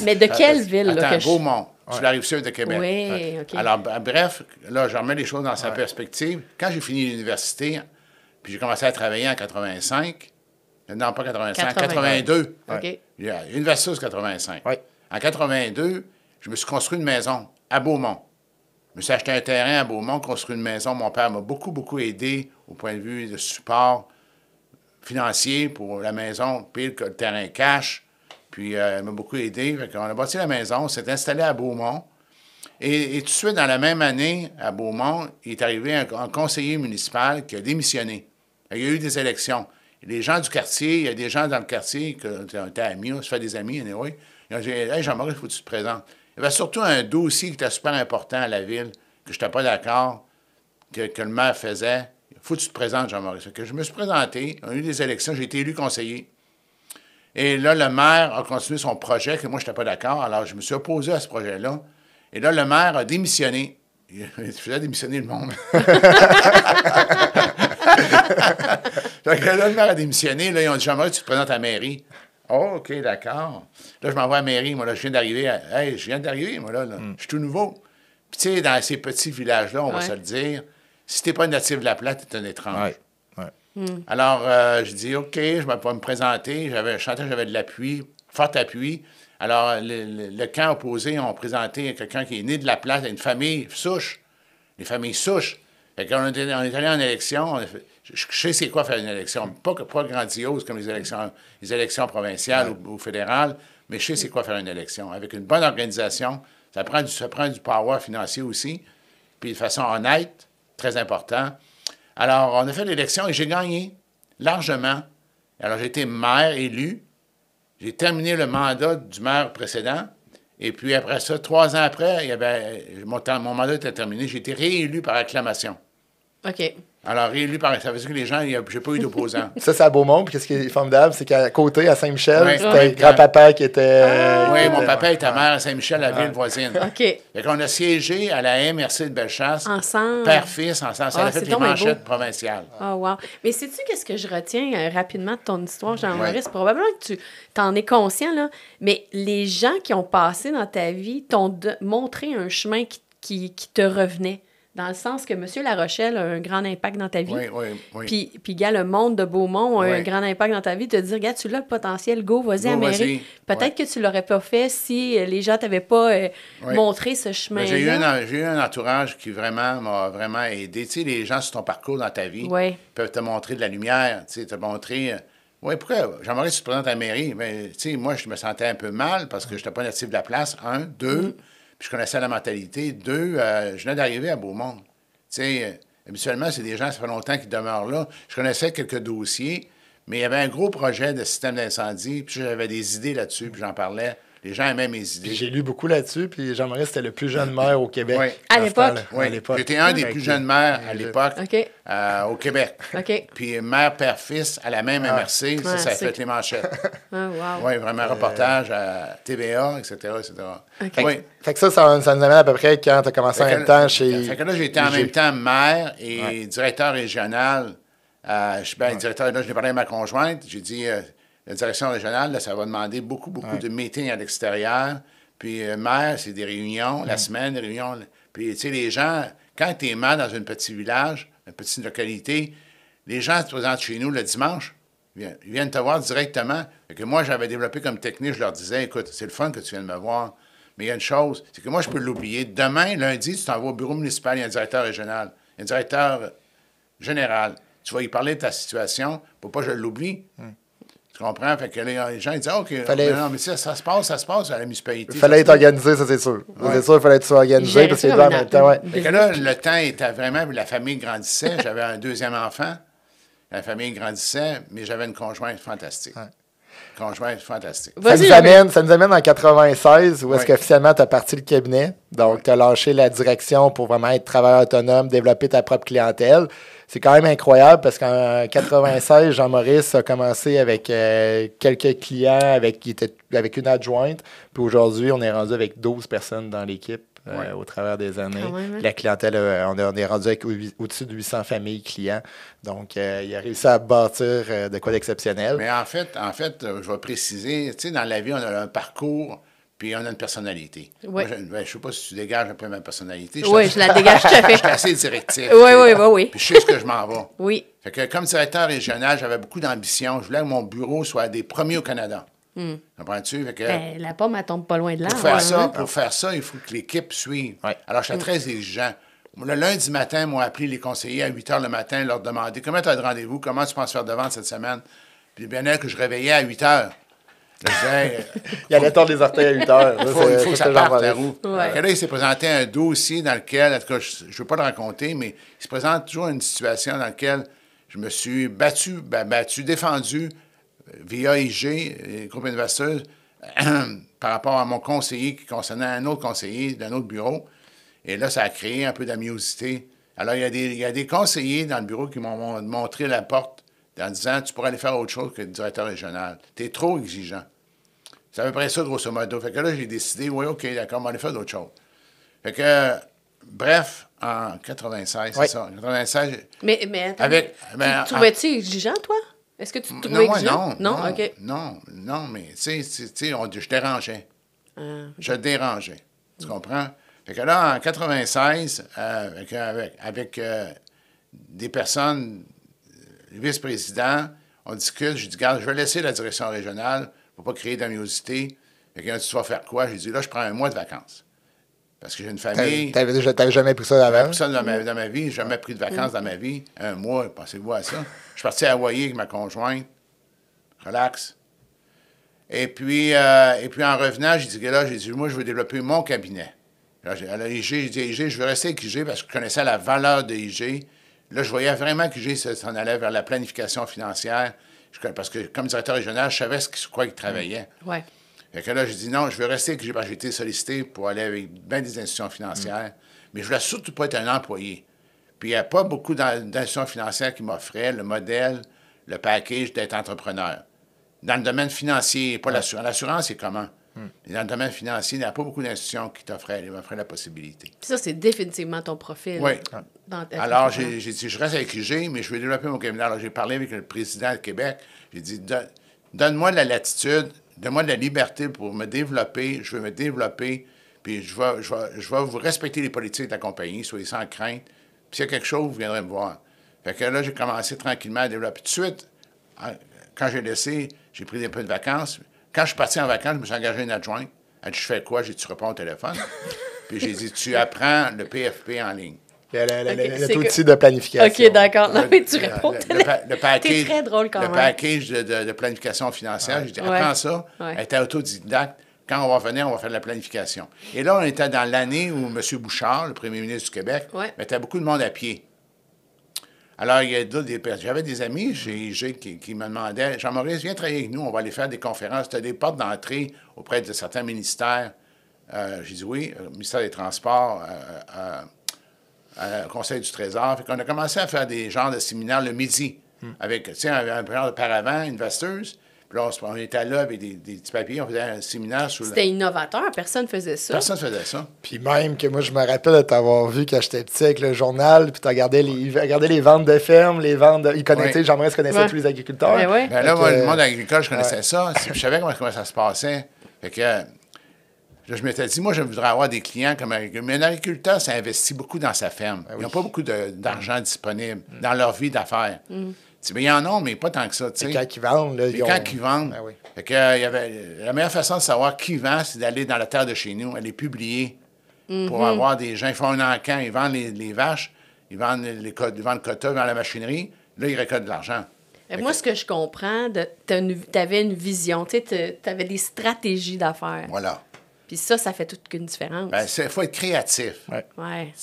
Mais de quelle ville?
Attends, Beaumont, sur la Rive-Sud de Québec.
Oui, OK.
Alors, bref, là, je remets les choses dans sa perspective. Quand j'ai fini l'université, puis j'ai commencé à travailler en 85, non, pas 85, 82.
OK.
Université, 85.
Oui.
En 82, je me suis construit une maison à Beaumont. Je me suis acheté un terrain à Beaumont, construit une maison. Mon père m'a beaucoup aidé au point de vue de support financier pour la maison, puis le terrain cash. Puis il m'a beaucoup aidé. On a bâti la maison, on s'est installé à Beaumont. Et tout de suite, dans la même année, à Beaumont, il est arrivé un conseiller municipal qui a démissionné. Il y a eu des élections. Et les gens du quartier, il y a des gens dans le quartier qui étaient amis, on se fait des amis, anyway. Ils ont dit, hey, Jean-Maurice, il faut que tu te présentes. Il y avait surtout un dossier qui était super important à la ville, que je n'étais pas d'accord, que le maire faisait. Il faut que tu te présentes, Jean-Maurice. Je me suis présenté, on a eu des élections, j'ai été élu conseiller. Et là, le maire a continué son projet, que moi, je n'étais pas d'accord. Alors, je me suis opposé à ce projet-là. Et là, le maire a démissionné. Il faisait démissionner le monde. Fait que là, le maire a démissionné. Là, ils ont dit, Jean-Maurice, tu te présentes à la mairie. Oh, OK, d'accord. Là, je m'envoie à la mairie. Moi, là, je viens d'arriver. Moi, là. Je suis tout nouveau. Puis, tu sais, dans ces petits villages-là, on va se le dire, si t'es pas un natif de la Plate, t'es un étrange. Alors, je dis, OK, je vais me présenter. Je sentais que j'avais de l'appui, fort appui. Alors, le camp opposé ont présenté quelqu'un qui est né de la Plate, une famille souche. Les familles souches. Fait qu'on est allé en élection. Je sais c'est quoi faire une élection. Pas grandiose comme les élections provinciales ou fédérales, mais je sais c'est quoi faire une élection. Avec une bonne organisation, ça prend du power financier aussi, puis de façon honnête, très important. Alors, on a fait l'élection et j'ai gagné largement. Alors, j'ai été maire élu. J'ai terminé le mandat du maire précédent. Et puis après ça, 3 ans après, mon mandat était terminé. J'ai été réélu par acclamation.
OK.
Alors, réélu par... Ça veut dire que les gens, j'ai pas eu d'opposants.
Ça, c'est à Beaumont. Puis, ce qui est formidable, c'est qu'à côté, à Saint-Michel, c'était grand-papa qui était...
oui, mon papa était maire à Saint-Michel, la ville voisine.
OK.
Fait qu'on a siégé à la MRC de Bellechasse.
Ensemble.
Père-fils, ensemble. Ça a fait les manchettes provinciales.
Oh, wow. Mais sais-tu qu'est-ce que je retiens rapidement de ton histoire, Jean-Maurice? Probablement que tu t'en es conscient, là. Mais les gens qui ont passé dans ta vie t'ont montré un chemin qui te revenait. Dans le sens que M. Larochelle a un grand impact dans ta vie.
Oui.
Puis, gars, le monde de Beaumont a un grand impact dans ta vie. Te dire, regarde, tu l'as le potentiel, go, vas-y à la mairie. Peut-être que tu ne l'aurais pas fait si les gens ne t'avaient pas montré ce chemin-là.
J'ai eu un entourage qui m'a vraiment aidé. Tu sais, les gens sur ton parcours dans ta vie peuvent te montrer de la lumière, te montrer Oui, pourquoi? Jean-Maurice, tu te présentes à la mairie. Mais, tu sais, moi, je me sentais un peu mal parce que je n'étais pas natif de la place, 1. 2, puis je connaissais la mentalité. 2, je venais d'arriver à Beaumont. Tu sais, habituellement, c'est des gens, ça fait longtemps qu'ils demeurent là. Je connaissais quelques dossiers, mais il y avait un gros projet de système d'incendie, puis j'avais des idées là-dessus, puis j'en parlais. Les gens aimaient mes idées.
Puis j'ai lu beaucoup là-dessus, puis Jean-Maurice, c'était le plus jeune maire au Québec.
Oui.
À l'époque?
Oui, j'étais un des plus jeunes maires à l'époque au Québec.
OK.
Puis mère, père, fils à la même MRC, ça a fait les manchettes.
Ah, wow.
Oui, vraiment reportage à TVA, etc., etc.
OK.
Oui.
Fait que ça nous amène à peu près quand tu as commencé en même temps chez...
Fait que là, j'étais en même temps maire et directeur régional. Directeur, là, je l'ai parlé à ma conjointe. J'ai dit, la direction régionale, là, ça va demander beaucoup de meetings à l'extérieur. Puis maire, c'est des réunions, la semaine, des réunions. Puis, tu sais, les gens, quand tu es maire dans un petit village, une petite localité, les gens se présentent chez nous le dimanche. Ils viennent te voir directement. Fait que moi, j'avais développé comme technique, je leur disais, écoute, c'est le fun que tu viennes me voir. Mais il y a une chose, c'est que moi, je peux l'oublier. Demain, lundi, tu t'en vas au bureau municipal, il y a un directeur régional, un directeur général. Tu vas y parler de ta situation pour pas que je l'oublie. Tu comprends? Fait que les gens ils disent, OK, non, mais ça se passe à la municipalité.
Il fallait être organisé, ça, c'est sûr. C'est sûr, il fallait être organisé parce que en même temps,
Fait que là, le temps était vraiment, la famille grandissait. J'avais un deuxième enfant. La famille grandissait, mais j'avais une conjointe fantastique. Conjointe fantastique.
Ça nous amène en 96, où est-ce qu'officiellement, tu as parti le cabinet. Donc, tu as lâché la direction pour vraiment être travailleur autonome, développer ta propre clientèle. C'est quand même incroyable parce qu'en 96, Jean-Maurice a commencé avec quelques clients qui étaient avec une adjointe. Puis aujourd'hui, on est rendu avec 12 personnes dans l'équipe au travers des années. La clientèle, on est rendu avec au-dessus de 800 familles clients. Donc, il a réussi à bâtir de quoi d'exceptionnel.
Mais en fait, je vais préciser, tu sais, dans la vie, on a un parcours. Puis on a une personnalité. Oui. Moi, je ne sais pas si tu dégages un peu ma personnalité.
Oui, je la dégage tout à fait.
Je suis assez directif.
Oui.
Puis je sais ce que je m'en vais.
Oui.
Fait que comme directeur régional, j'avais beaucoup d'ambition. Je voulais que mon bureau soit des premiers au Canada. Comprends-tu? Fait que,
la pomme, elle tombe pas loin de là.
Pour faire ça, il faut que l'équipe suive. Ouais. Alors, j'étais très exigeant. Le lundi matin, ils m'ont appelé les conseillers à 8 h le matin, leur demander comment tu as de rendez-vous, comment tu penses faire de vente cette semaine. Puis bien que je réveillais à 8 h.
Il allait tordre les orteils à 8 heures.
Il faut que ça parte la roue. Ouais. Là, il s'est présenté un dossier dans lequel, en tout cas, je ne veux pas le raconter, mais il se présente toujours une situation dans laquelle je me suis défendu via IG, groupe investisseur, par rapport à mon conseiller qui concernait un autre conseiller d'un autre bureau. Et là, ça a créé un peu d'amiosité. Alors, il y a des conseillers dans le bureau qui m'ont montré la porte en disant, tu pourrais aller faire autre chose que le directeur régional. Tu es trop exigeant. C'est à peu près ça, grosso modo. Fait que là, j'ai décidé, oui, OK, d'accord, on va aller faire d'autres choses. Fait que, bref, en 96, c'est ça. En 96...
Mais attends, tu trouvais-tu exigeant, toi? Est-ce que tu te trouvais exigeant?
Non,
OK.
Non, mais, tu sais, je dérangeais. Je dérangeais. Tu comprends? Fait que là, en 96, avec des personnes, vice-présidents, on discute, je dis, regarde, je vais laisser la direction régionale pour pas créer d'amiosité. Fait que tu vas faire quoi? J'ai dit, là, je prends un mois de vacances. Parce que j'ai une famille.
T'avais jamais pris ça avant?
J'avais pris ça dans ma vie. J'ai jamais pris de vacances dans ma vie. Un mois, pensez-vous à ça? Je suis parti à Hawaï avec ma conjointe. Relax. Et puis en revenant, j'ai dit, moi, je veux développer mon cabinet. Là, à la IG, j'ai dit, IG, je veux rester avec IG parce que je connaissais la valeur de IG. Là, je voyais vraiment qu'IG s'en allait vers la planification financière. Parce que, comme directeur régional, je savais sur quoi il travaillait.
Ouais.
Fait que là, j'ai dit non, je veux rester avec IG parce que j'ai été sollicité pour aller avec bien des institutions financières. Mais je voulais surtout pas être un employé. Puis il n'y a pas beaucoup d'institutions financières qui m'offraient le modèle, le package d'être entrepreneur. Dans le domaine financier, pas l'assurance. L'assurance, c'est comment? Mais dans le domaine financier, il n'y a pas beaucoup d'institutions qui m'offraient la possibilité.
Puis ça, c'est définitivement ton profil.
Oui. Alors, j'ai dit, je reste avec IG, mais je vais développer mon cabinet. Alors, j'ai parlé avec le président du Québec. J'ai dit, donne-moi de la latitude, donne-moi de la liberté pour me développer. Je veux me développer, puis je vais vous respecter les politiques de la compagnie, soyez sans crainte. Puis s'il y a quelque chose, vous viendrez me voir. Fait que là, j'ai commencé tranquillement à développer. Tout de suite, quand j'ai laissé, j'ai pris un peu de vacances. Quand je suis parti en vacances, je me suis engagé une adjointe. Elle dit, je fais quoi? J'ai dit, tu réponds au téléphone. Puis j'ai dit, tu apprends le PFP en ligne.
Le outil de planification.
OK, d'accord. Non, mais tu réponds.
Le package,
T'es très drôle quand même.
Le package de planification financière, je dis, apprends ça.
Ouais.
Elle était autodidacte. Quand on va venir, on va faire de la planification. Et là, on était dans l'année où M. Bouchard, le premier ministre du Québec, mettait beaucoup de monde à pied. Alors, j'avais des amis qui me demandaient, Jean-Maurice, viens travailler avec nous, on va aller faire des conférences. Tu as des portes d'entrée auprès de certains ministères. J'ai dit oui, ministère des Transports, Conseil du Trésor. Fait qu'on a commencé à faire des genres de séminaires le midi avec, tu sais, un genre de paravent, Investors. Puis là, on était là avec des petits papiers, on faisait un séminaire sur
C'était innovateur, personne ne faisait ça.
Personne ne faisait ça.
Puis même que moi, je me rappelle de t'avoir vu quand j'étais petit avec le journal, puis tu regardais les ventes de ferme, les ventes de... Jean-Maurice connaissait tous les agriculteurs.
Ouais.
Ben là, moi, le monde agricole, je connaissais ça. Je savais comment ça se passait. Fait que là, je m'étais dit, moi, je voudrais avoir des clients comme agriculteurs. Mais un agriculteur, ça investit beaucoup dans sa ferme. Ils n'ont pas beaucoup d'argent disponible dans leur vie d'affaires. Il y en a, mais pas tant que ça.
Et quand ils vendent, là,
quand ils vendent.
Oui.
Fait que, la meilleure façon de savoir qui vend, c'est d'aller dans la terre de chez nous, aller publier pour avoir des gens. Ils font un encan, ils vendent les vaches, ils vendent le quota, ils vendent la machinerie. Là, ils récoltent de l'argent.
Moi, ce que je comprends, tu avais une vision, tu avais des stratégies d'affaires.
Voilà.
Puis ça fait toute une différence.
Il faut être créatif.
Ouais.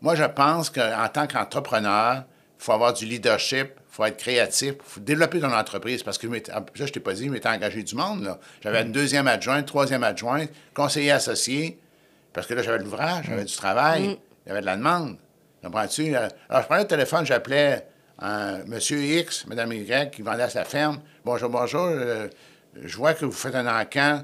Moi, je pense qu'en tant qu'entrepreneur, il faut avoir du leadership, il faut être créatif, il faut développer ton entreprise. Parce que, ça, je t'ai pas dit, je m'étais engagé du monde. Là. J'avais une deuxième adjointe, troisième adjointe, conseiller associé, parce que là, j'avais de l'ouvrage, j'avais du travail, j'avais de la demande. Comprends-tu? Alors, je prenais le téléphone, j'appelais M. X, Mme Y, qui vendait à sa ferme. Bonjour, je vois que vous faites un encan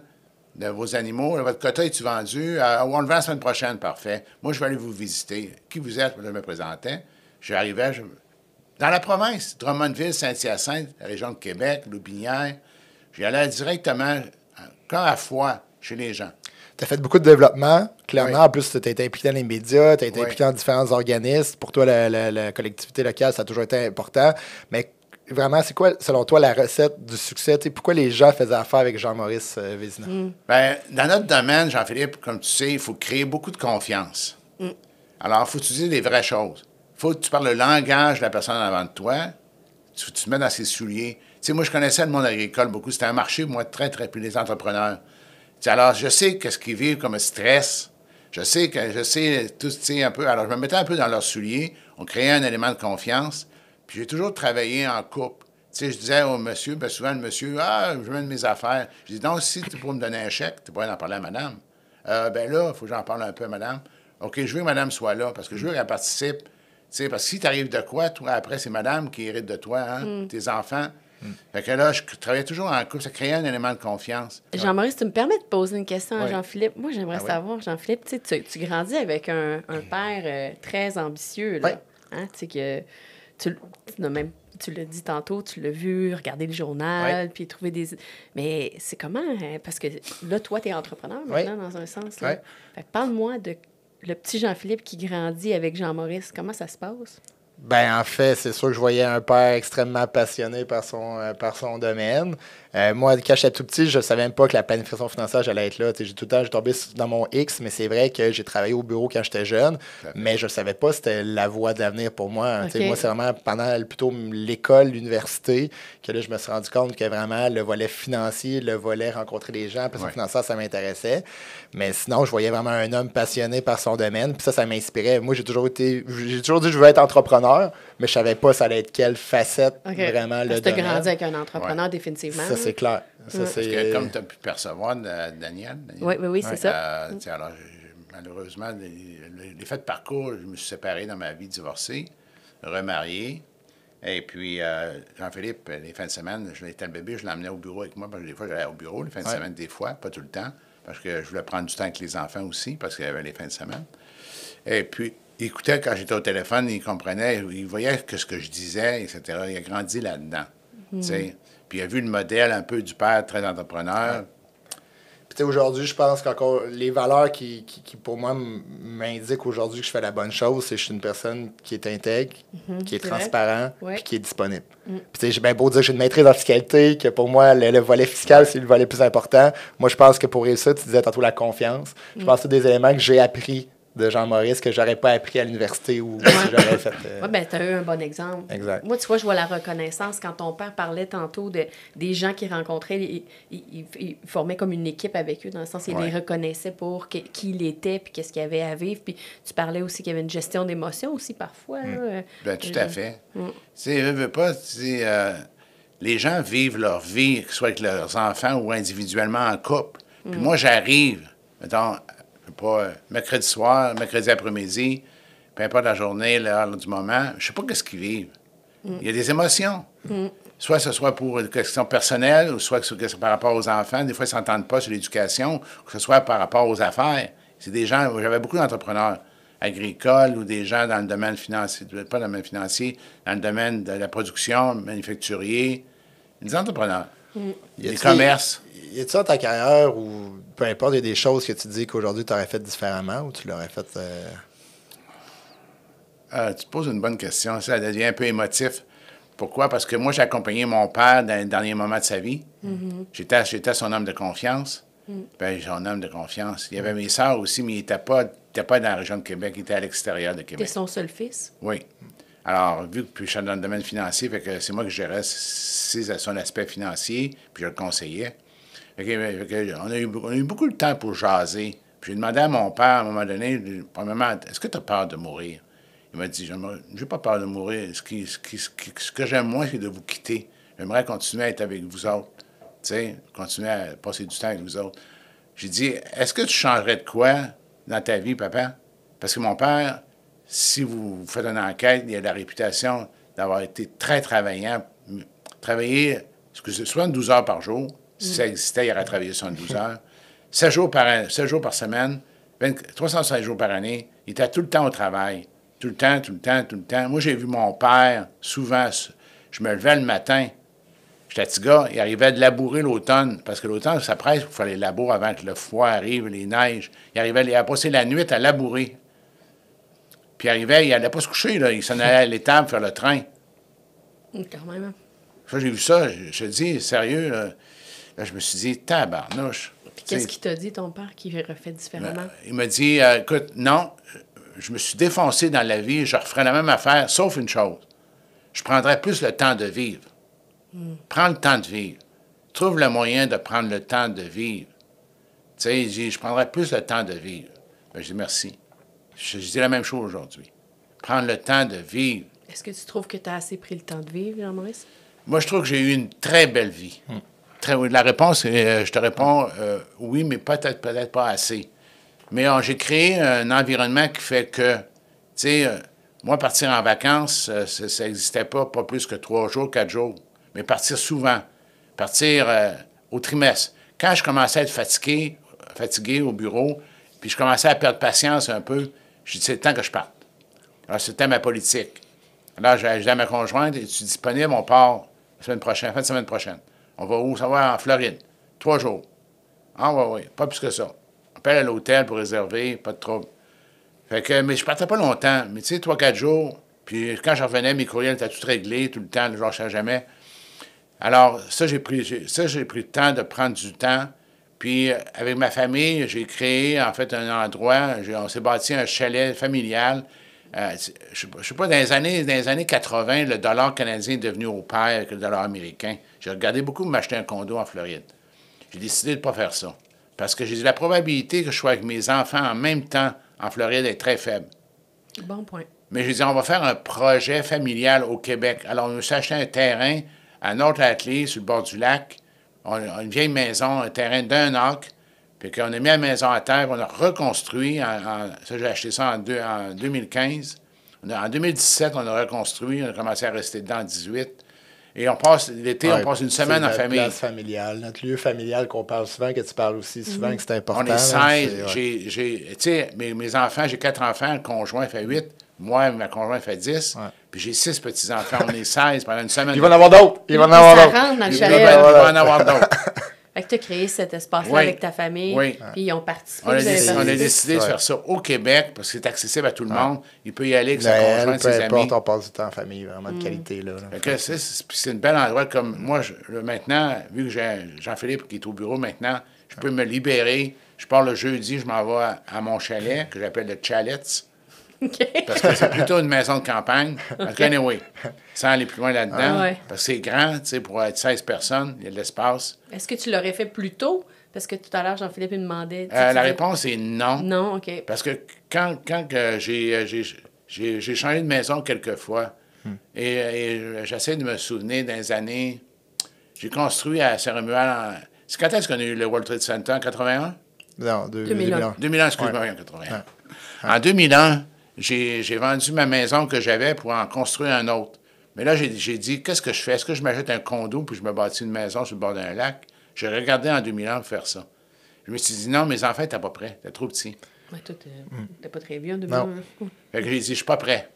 de vos animaux. Votre quota est-tu vendu? On le vend la semaine prochaine, parfait. Moi, je vais aller vous visiter. Qui vous êtes? Je me présentais. J'arrivais dans la province, Drummondville, Saint-Hyacinthe, la région de Québec, Loubinière. J'y allais directement, quand à fois, chez les gens.
Tu as fait beaucoup de développement. Clairement, en plus, tu as été impliqué dans les médias, tu as été impliqué dans différents organismes. Pour toi, la collectivité locale, ça a toujours été important. Mais vraiment, c'est quoi, selon toi, la recette du succès? Pourquoi les gens faisaient affaire avec Jean-Maurice Vézina?
Bien, dans notre domaine, Jean-Philippe, comme tu sais, il faut créer beaucoup de confiance. Alors, il faut utiliser les vraies choses. Il faut que tu parles le langage de la personne en avant de toi. Tu te mets dans ses souliers. Tu sais, moi, je connaissais le monde agricole beaucoup. C'était un marché, moi, très, très... Puis les entrepreneurs. Alors, je sais qu'est-ce qu'ils vivent comme stress. Je sais tout, tu sais, un peu. Alors, je me mettais un peu dans leurs souliers. On créait un élément de confiance. Puis j'ai toujours travaillé en couple. Tu sais, je disais au monsieur, bien souvent, le monsieur, je mène mes affaires. Je dis, donc, si tu pourrais me donner un chèque, tu pourrais en parler à madame. Ben là, il faut que j'en parle un peu à madame. OK, je veux que madame soit là, parce que je veux qu'elle participe. Tu sais, parce que si t'arrives de quoi, toi, après, c'est madame qui hérite de toi, tes enfants. Fait que là, je travaillais toujours en couple. Ça créait un élément de confiance.
Jean-Maurice, tu me permets de poser une question à Jean-Philippe? Moi, j'aimerais savoir, Jean-Philippe, tu grandis avec un père très ambitieux, là. Hein? Tu sais que tu l'as dit tantôt, tu l'as vu regarder le journal, puis trouver des... Mais c'est comment? Parce que là, toi, tu es entrepreneur maintenant, dans un sens. Là. Fait que parle-moi de le petit Jean-Philippe qui grandit avec Jean-Maurice. Comment ça se passe?
Ben en fait, c'est sûr que je voyais un père extrêmement passionné par son domaine. Moi, quand j'étais tout petit, je ne savais même pas que la planification financière, j'allais être là. J'ai tout le temps tombé dans mon X, mais c'est vrai que j'ai travaillé au bureau quand j'étais jeune, mais je ne savais pas que c'était la voie de l'avenir pour moi. Okay. Moi, c'est vraiment pendant plutôt l'école, l'université, que là, je me suis rendu compte que vraiment le volet financier, le volet rencontrer des gens, puis financière, ça m'intéressait. Mais sinon, je voyais vraiment un homme passionné par son domaine, puis ça m'inspirait. Moi, j'ai toujours dit que je veux être entrepreneur, mais je ne savais pas ça allait être quelle facette vraiment le domaine.
Tu as grandi avec un entrepreneur, définitivement.
Ça, c'est clair. Ça,
Parce que comme tu as pu percevoir, Daniel
oui, c'est ça.
Alors, malheureusement, les faits de parcours, je me suis séparé dans ma vie, divorcé, remarié. Et puis, Jean-Philippe, les fins de semaine, je l'étais le bébé, je l'emmenais au bureau avec moi. Parce que des fois, j'allais au bureau, les fins de semaine, des fois, pas tout le temps. Parce que je voulais prendre du temps avec les enfants aussi, parce qu'il y avait les fins de semaine. Et puis, il écoutait quand j'étais au téléphone, il comprenait, il voyait que ce que je disais, etc. Il a grandi là-dedans. Tu sais. Puis il a vu le modèle un peu du père très entrepreneur.
Puis aujourd'hui, je pense qu'encore les valeurs qui pour moi, m'indiquent aujourd'hui que je fais la bonne chose, c'est que je suis une personne qui est intègre, qui est transparent, puis qui est disponible. Puis j'ai bien beau dire que j'ai une maîtrise en fiscalité, que pour moi, le volet fiscal, c'est le volet plus important. Moi, je pense que pour réussir, tu disais tantôt la confiance. Je pense que c'est des éléments que j'ai appris de Jean-Maurice que j'aurais pas appris à l'université ou si j'aurais fait...
Oui, bien, tu as eu un bon exemple.
Exact.
Moi, tu vois, je vois la reconnaissance. Quand ton père parlait tantôt des gens qu'il rencontrait, il formait comme une équipe avec eux, dans le sens il les reconnaissait pour qui il était puis qu'est-ce qu'il avait à vivre. Puis tu parlais aussi qu'il y avait une gestion d'émotions aussi parfois. Là.
Bien, tout à fait. Tu sais, veux pas, les gens vivent leur vie, que ce soit avec leurs enfants ou individuellement en couple. Puis moi, j'arrive, mettons, pas mercredi soir, mercredi après-midi, peu importe la journée, l'heure du moment, je sais pas qu'est-ce qu'ils vivent. Il y a des émotions. Soit ce soit pour une question personnelle, ou soit que ce soit par rapport aux enfants. Des fois, ils ne s'entendent pas sur l'éducation, ou que ce soit par rapport aux affaires. C'est des gens, j'avais beaucoup d'entrepreneurs agricoles ou des gens dans le domaine financier, pas dans le domaine financier, dans le domaine de la production, manufacturier, des entrepreneurs, des commerces.
Y a-t-il dans ta carrière ou peu importe, il y a des choses que tu dis qu'aujourd'hui tu aurais fait différemment ou tu l'aurais fait...
Tu poses une bonne question. Ça devient un peu émotif. Pourquoi? Parce que moi, j'ai accompagné mon père dans les derniers moments de sa vie. J'étais son homme de confiance. Ben, son homme de confiance. Il y avait mes sœurs aussi, mais il n'était pas dans la région de Québec, il était à l'extérieur de Québec.
T'es son seul fils?
Oui. Alors, vu que je suis dans le domaine financier, fait que c'est moi qui gérais son aspect financier, puis je le conseillais. On a eu beaucoup de temps pour jaser. Puis j'ai demandé à mon père, à un moment donné, premièrement, est-ce que tu as peur de mourir? Il m'a dit, j'ai pas peur de mourir. Ce que j'aime moins, c'est de vous quitter. J'aimerais continuer à être avec vous autres. Tu sais, continuer à passer du temps avec vous autres. J'ai dit, est-ce que tu changerais de quoi dans ta vie, papa? Parce que mon père, si vous faites une enquête, il a la réputation d'avoir été très travaillant. Travailler, 72 heures par jour. Si ça existait, il aurait travaillé 72 heures. 7 jours par semaine, 365 jours par année. Il était tout le temps au travail. Tout le temps. Moi, j'ai vu mon père, souvent, je me levais le matin, j'étais petit gars, il arrivait de labourer l'automne, parce que l'automne, ça presse, il fallait labourer avant que le froid arrive, les neiges. Il a passé la nuit à labourer. Puis il arrivait, il n'allait pas se coucher, là, il s'en allait à l'étable faire le train.
Quand même.
Ça, j'ai vu ça, je te dis, sérieux, là, je me suis dit, tabarnouche.
Puis qu'est-ce qu'il t'a dit, ton père, qu'il aurait fait différemment?
Il m'a dit, écoute, non, je me suis défoncé dans la vie, je referais la même affaire, sauf une chose. Je prendrais plus le temps de vivre. Prends le temps de vivre. Trouve le moyen de prendre le temps de vivre. Tu sais, je prendrais plus le temps de vivre. Ben, je dis merci. Je dis la même chose aujourd'hui. Prendre le temps de vivre.
Est-ce que tu trouves que tu as assez pris le temps de vivre, Jean-Maurice?
Moi, je trouve que j'ai eu une très belle vie. La réponse, je te réponds oui, mais peut-être pas assez. Mais j'ai créé un environnement qui fait que, tu sais, moi, partir en vacances, ça n'existait pas plus que 3 jours, 4 jours. Mais partir souvent, partir au trimestre. Quand je commençais à être fatigué au bureau, puis je commençais à perdre patience un peu, j'ai dit, c'est le temps que je parte. Alors, c'était ma politique. Alors, j'ai dit à ma conjointe, es-tu disponible? On part la semaine prochaine, fin de semaine prochaine. On va où? Ça va en Floride. 3 jours. Ah, oui, pas plus que ça. Appelle à l'hôtel pour réserver, pas de trouble. Fait que, mais je partais pas longtemps. Mais tu sais, 3-4 jours. Puis quand je revenais, mes courriels étaient tout réglés tout le temps. Je ne lâchais jamais. Alors, ça, j'ai pris le temps de prendre du temps. Puis, avec ma famille, j'ai créé, en fait, un endroit. On s'est bâti un chalet familial. Je ne sais pas, dans les années 80, le dollar canadien est devenu au pair que le dollar américain. J'ai regardé beaucoup m'acheter un condo en Floride. J'ai décidé de ne pas faire ça. Parce que j'ai dit, la probabilité que je sois avec mes enfants en même temps en Floride est très faible.
Bon point.
Mais j'ai dit, on va faire un projet familial au Québec. Alors, on s'est acheté un terrain à North-Atlee, sur le bord du lac. On a une vieille maison, un terrain d'un acre. Puis qu'on a mis la maison à terre, on a reconstruit. Ça, j'ai acheté ça en 2015. En 2017, on a reconstruit. On a commencé à rester dedans en 2018. Et on passe l'été, on passe une semaine en famille.
Notre place familiale, notre lieu familial qu'on parle souvent, que tu parles aussi souvent, que c'est important.
On est 16. Tu sais, mes enfants, j'ai 4 enfants, le conjoint fait 8. Moi, ma conjointe fait 10. Ouais. Puis j'ai 6 petits-enfants. On est 16 pendant une semaine.
Il va en avoir d'autres. Il va en avoir d'autres.
Ça rentre dans le
Il
chalet.
va en avoir d'autres.
Fait que tu as créé cet espace-là avec ta famille.
Oui.
Puis ils ont participé.
On a décidé de faire ça au Québec parce que c'est accessible à tout le monde. Il peut y aller avec sa conjointe, ses amis.
Peu importe, on passe du temps en famille, vraiment de qualité. Là.
C'est un bel endroit. Comme moi, maintenant, vu que Jean-Philippe qui est au bureau maintenant, je peux me libérer. Je pars le jeudi, je m'en vais à mon chalet, que j'appelle le Chalet's.
OK.
Parce que c'est plutôt une maison de campagne. En tout cas, anyway, sans aller plus loin là-dedans.
Ouais.
Parce que c'est grand, tu sais, pour être 16 personnes, il y a de l'espace.
Est-ce que tu l'aurais fait plus tôt? Parce que tout à l'heure, Jean-Philippe me demandait...
La réponse est non.
Non, OK.
Parce que quand j'ai changé de maison quelques fois, et j'essaie de me souvenir des années... J'ai construit à Saint-Romuald... C'est quand est-ce qu'on a eu le World Trade Center? En 81?
Non, 2001.
2001, excuse-moi, en 81. En 2001, j'ai vendu ma maison que j'avais pour en construire un autre. Mais là, j'ai dit, qu'est-ce que je fais? Est-ce que je m'achète un condo puis je me bâtis une maison sur le bord d'un lac? J'ai regardé en 2001 pour faire ça. Je me suis dit, non, mes enfants n'étaient pas prêts. T'es trop petit.
Ouais, toi, t'es pas très bien.
Non.
Fait que j'ai dit, je suis pas prêt.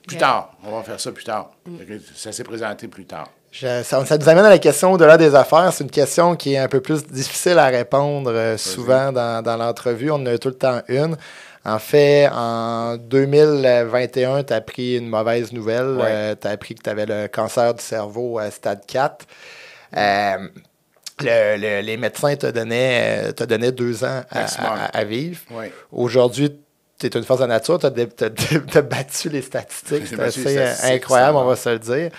Plus tard. On va faire ça plus tard. Fait que ça s'est présenté plus tard.
Ça nous amène à la question au-delà des affaires. C'est une question qui est un peu plus difficile à répondre souvent dans l'entrevue. On en a tout le temps une. En fait, en 2021, tu as appris une mauvaise nouvelle.
Ouais.
Tu as appris que tu avais le cancer du cerveau à stade 4. Les médecins te donnaient 2 ans à vivre.
Ouais.
Aujourd'hui, tu es une force de nature. Tu as battu les statistiques.
J'ai
C'est
battu
assez
les statistiques,
incroyable,
ça
on va se le dire.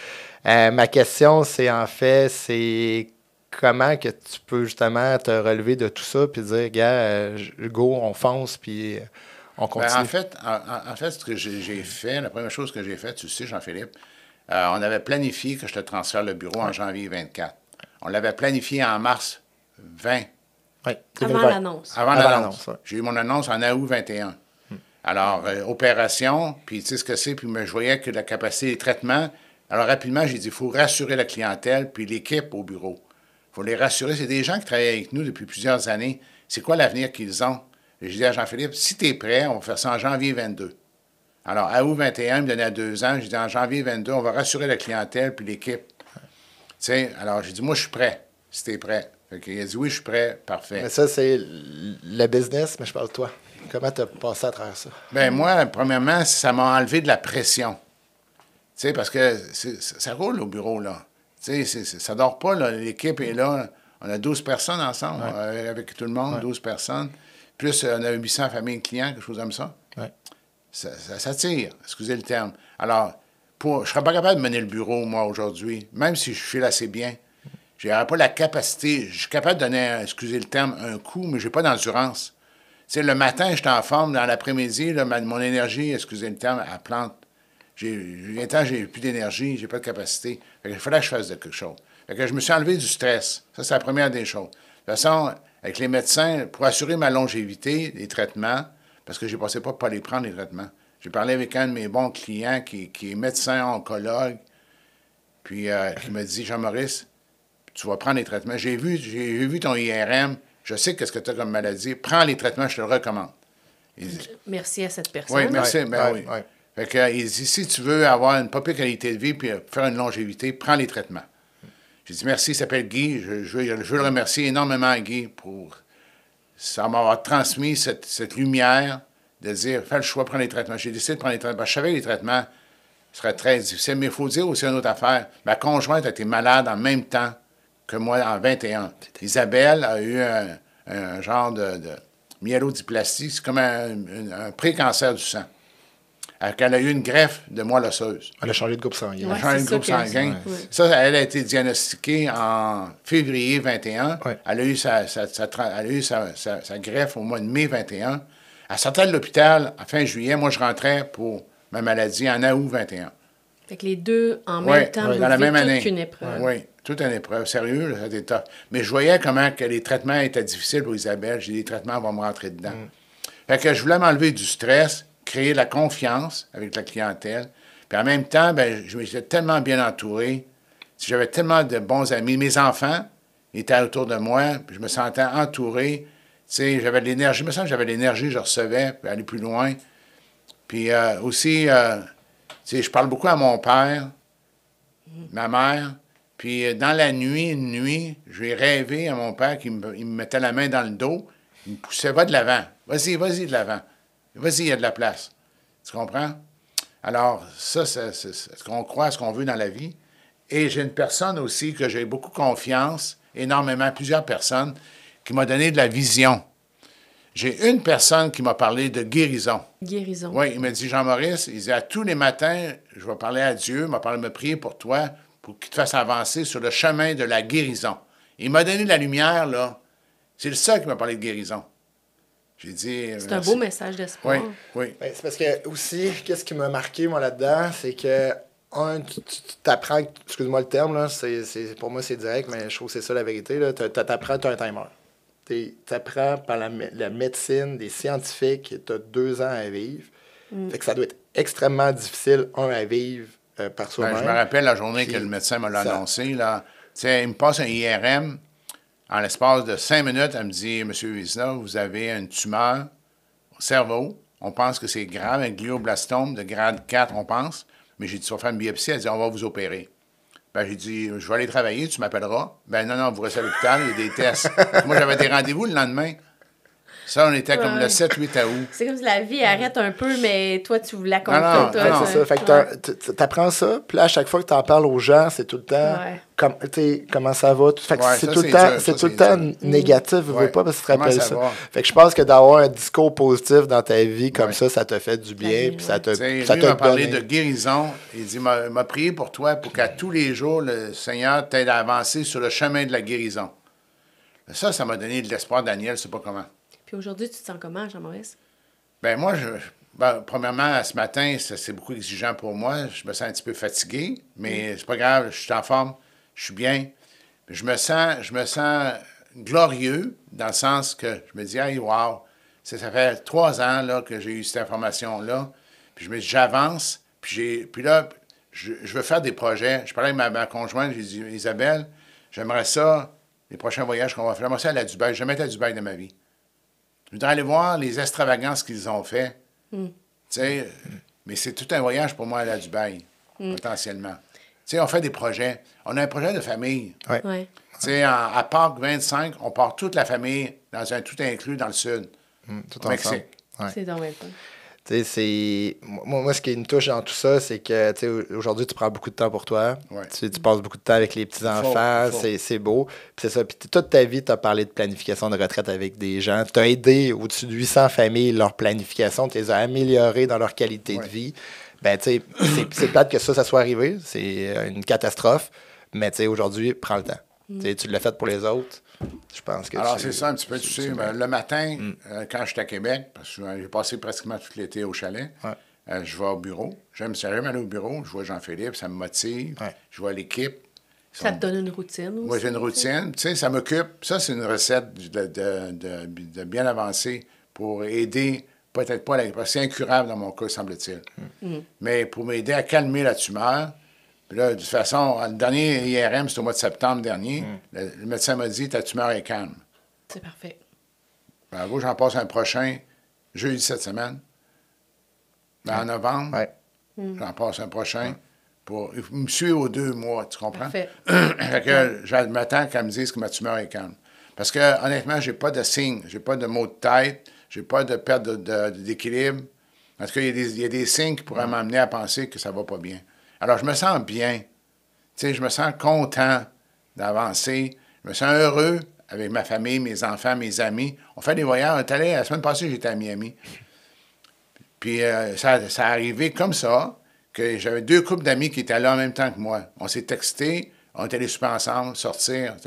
Ma question, c'est comment que tu peux justement te relever de tout ça puis dire, gars, go, on fonce, puis on continue.
En fait, ce que j'ai fait, la première chose que j'ai faite, tu sais, Jean-Philippe, on avait planifié que je te transfère le bureau en janvier 24. On l'avait planifié en mars 20.
Oui,
Avant l'annonce.
Avant l'annonce.
Ouais.
J'ai eu mon annonce en août 21. Alors, opération, puis tu sais ce que c'est, puis je voyais que la capacité de traitement. Alors, rapidement, j'ai dit, il faut rassurer la clientèle, puis l'équipe au bureau. Il faut les rassurer. C'est des gens qui travaillent avec nous depuis plusieurs années. C'est quoi l'avenir qu'ils ont? J'ai dit à Jean-Philippe, si tu es prêt, on va faire ça en janvier 22. Alors, à août 21, il me donnait 2 ans. J'ai dit, en janvier 22, on va rassurer la clientèle, puis l'équipe. Tu sais, alors, j'ai dit, moi, je suis prêt, si tu es prêt. Fait qu'il a dit, oui, je suis prêt, parfait.
Mais ça, c'est le business, mais je parle de toi. Comment tu as passé à travers ça?
Bien, moi, premièrement, ça m'a enlevé de la pression. Tu sais, parce que ça roule au bureau, là. Tu sais, ça dort pas, là. L'équipe est là. On a 12 personnes ensemble, avec tout le monde, 12 personnes. Plus, on a 800 familles clients, quelque chose comme ça.
Ouais.
Ça tire, excusez le terme. Alors, je ne serais pas capable de mener le bureau, moi, aujourd'hui, même si je file assez bien. Je n'aurais pas la capacité. Je suis capable de donner, excusez le terme, un coup, mais je n'ai pas d'endurance. Tu sais, le matin, j'étais en forme. Dans l'après-midi, mon énergie, excusez le terme, elle plante. J'ai plus d'énergie, j'ai pas de capacité. Fait que il fallait que je fasse quelque chose. Fait que je me suis enlevé du stress. Ça, c'est la première des choses. De toute façon, avec les médecins, pour assurer ma longévité, les traitements, parce que je ne pensais pas les prendre, les traitements. J'ai parlé avec un de mes bons clients qui est médecin oncologue, puis qui m'a dit, Jean-Maurice, tu vas prendre les traitements. J'ai vu ton IRM, je sais qu'est-ce que tu as comme maladie. Prends les traitements, je te le recommande.
Merci à cette personne.
Oui, merci. Oui.
Ouais.
Fait que, il dit, si tu veux avoir une pas pire qualité de vie puis faire une longévité, prends les traitements. J'ai dit, merci, il s'appelle Guy. Je veux le remercier énormément, Guy, pour ça m'avoir transmis cette lumière de dire, fais le choix, prends les traitements. J'ai décidé de prendre les traitements. Parce que je savais que les traitements seraient très difficiles, mais il faut dire aussi une autre affaire. Ma conjointe a été malade en même temps que moi en 21. Isabelle a eu un genre de myélodysplasie. C'est comme un pré-cancer du sang. Elle a eu une greffe de moelle osseuse.
Elle a changé de groupe sanguin.
Ouais.
Elle a changé de
c'est
groupe
ça que-
sanguin.
ouais.
Ça, elle a été diagnostiquée en février 21.
Ouais.
Elle a eu sa greffe au mois de mai 21. Elle sortait de l'hôpital en fin juillet. Moi, je rentrais pour ma maladie en août 21.
Fait que les deux, en
Ouais,
même temps,
ouais,
vous
dans la
vivez
même
toute
année.
qu'une épreuve.
Oui, toute une épreuve. Sérieux, là, c'était tough. Mais je voyais comment que les traitements étaient difficiles pour Isabelle. J'ai dit, les traitements vont me rentrer dedans. Fait que je voulais m'enlever du stress, créer de la confiance avec la clientèle. Puis en même temps, ben, je m'étais tellement bien entouré. J'avais tellement de bons amis. Mes enfants étaient autour de moi. Puis je me sentais entouré. Tu sais, j'avais de l'énergie. Il me semble que j'avais de l'énergie, je recevais, puis aller plus loin. Puis aussi, tu sais, je parle beaucoup à mon père, ma mère. Puis dans la nuit, une nuit, j'ai rêvé à mon père qui il me mettait la main dans le dos. Il me poussait, va de l'avant. Vas-y de l'avant. Vas-y, il y a de la place. Tu comprends? Alors, ça, c'est ce qu'on croit, ce qu'on veut dans la vie. Et j'ai une personne aussi que j'ai beaucoup confiance, énormément, plusieurs personnes, qui m'a donné de la vision. J'ai une personne qui m'a parlé de guérison.
Guérison.
Oui, il m'a dit, Jean-Maurice, il dit, à tous les matins, je vais parler à Dieu, il m'a parlé de me prier pour toi, pour qu'il te fasse avancer sur le chemin de la guérison. Il m'a donné la lumière, là. C'est le seul qui m'a parlé de guérison. J'ai dit...
C'est un beau message d'espoir.
Oui, oui.
Ben, c'est parce que, aussi, qu'est-ce qui m'a marqué, moi, là-dedans, c'est que, tu t'apprends, excuse-moi le terme, là, pour moi, c'est direct, mais je trouve que c'est ça la vérité, là, t'apprends, t'as un timer. T'apprends par la médecine, des scientifiques, tu as 2 ans à vivre. Fait que ça doit être extrêmement difficile, à vivre par soi-même.
Ben, je me rappelle la journée que le médecin me l'a annoncé, là. Tu sais, il me passe un IRM. En l'espace de 5 minutes, elle me dit, M. Vizina, vous avez une tumeur au cerveau. On pense que c'est grave, un glioblastome de grade 4, on pense. Mais j'ai dit, tu vas faire une biopsie. Elle dit, on va vous opérer. Ben, j'ai dit, je vais aller travailler, tu m'appelleras. Ben, non, vous restez à l'hôpital, il y a des tests. Moi, j'avais des rendez-vous le lendemain. Ça, on était comme le 7-8 août.
C'est comme si la vie arrête un peu, mais toi, tu voulais qu'on
Non,
c'est ça. Fait que t'apprends ça, puis là, à chaque fois que t'en parles aux gens, c'est tout le temps comment ça va. Fait que c'est tout le temps négatif, je veux pas, parce que tu te rappelles ça. Fait que je pense que d'avoir un discours positif dans ta vie comme ça te fait du bien, puis ça te
lui m'a parlé de guérison. Il dit, m'a prié pour toi, pour qu'à tous les jours, le Seigneur t'aide à avancer sur le chemin de la guérison. Ça m'a donné de l'espoir, Daniel, je sais pas comment.
Puis aujourd'hui, tu te sens comment, Jean-Maurice?
Bien, moi, premièrement, ce matin, c'est beaucoup exigeant pour moi. Je me sens un petit peu fatigué, mais c'est pas grave, je suis en forme, je suis bien. Je me sens glorieux, dans le sens que je me dis, hey, wow, ça fait 3 ans là, que j'ai eu cette information-là. Puis je me dis, j'avance, puis là, je veux faire des projets. Je parlais avec ma conjointe, j'ai dit, Isabelle, j'aimerais ça, les prochains voyages qu'on va faire, moi, ça, aller à Dubaï. Je vais mettre à Dubaï de ma vie. Je voudrais aller voir les extravagances qu'ils ont fait. Tu sais, mais c'est tout un voyage pour moi aller à Dubaï, potentiellement. Tu sais, on fait des projets. On a un projet de famille.
Ouais.
Oui.
Tu sais, à Pâques 25, on part toute la famille dans un tout inclus dans le sud,
Tout
au Mexique.
Ouais.
C'est donc bien fun.
Tu sais, moi, ce qui me touche dans tout ça, c'est que, tu sais, aujourd'hui, tu prends beaucoup de temps pour toi.
Ouais.
Tu passes beaucoup de temps avec les petits-enfants. C'est beau. Puis c'est ça. Puis toute ta vie, tu as parlé de planification de retraite avec des gens. Tu as aidé au-dessus de 800 familles leur planification. Tu les as améliorées dans leur qualité de vie. Ben, tu sais, c'est plate que ça soit arrivé. C'est une catastrophe. Mais, tu sais, aujourd'hui, prends le temps. Tu l'as fait pour les autres. Je pense que
Alors, c'est ça un petit peu. Tu sais, le matin, quand j'étais à Québec, parce que j'ai passé pratiquement tout l'été au chalet, je vais au bureau. J'aime aller au bureau. Je vois Jean-Philippe, ça me motive. Je vois l'équipe.
Ça te donne une routine aussi?
Oui, j'ai une routine. Tu sais, ça m'occupe. Ça, c'est une recette de bien avancer pour aider, peut-être pas, parce que c'est incurable dans mon cas, semble-t-il. Mais pour m'aider à calmer la tumeur. Puis là, de toute façon, le dernier IRM, c'était au mois de septembre dernier. Le médecin m'a dit, ta tumeur est calme.
C'est parfait.
Bravo, j'en passe un prochain jeudi cette semaine. En novembre, j'en passe un prochain. Il me suit aux 2 mois, tu comprends?
Parfait.
Fait que je m'attends qu'elle me dise que ma tumeur est calme. Parce que, honnêtement, j'ai pas de signes, j'ai pas de maux de tête, j'ai pas de perte d'équilibre. Parce qu'il y a des signes qui pourraient m'amener à penser que ça va pas bien. Alors, je me sens bien. Tu sais, je me sens content d'avancer. Je me sens heureux avec ma famille, mes enfants, mes amis. On fait des voyages. On est allé, la semaine passée, j'étais à Miami. Puis, ça a arrivé comme ça, que j'avais 2 couples d'amis qui étaient là en même temps que moi. On s'est texté, on est allés souper ensemble, sortir.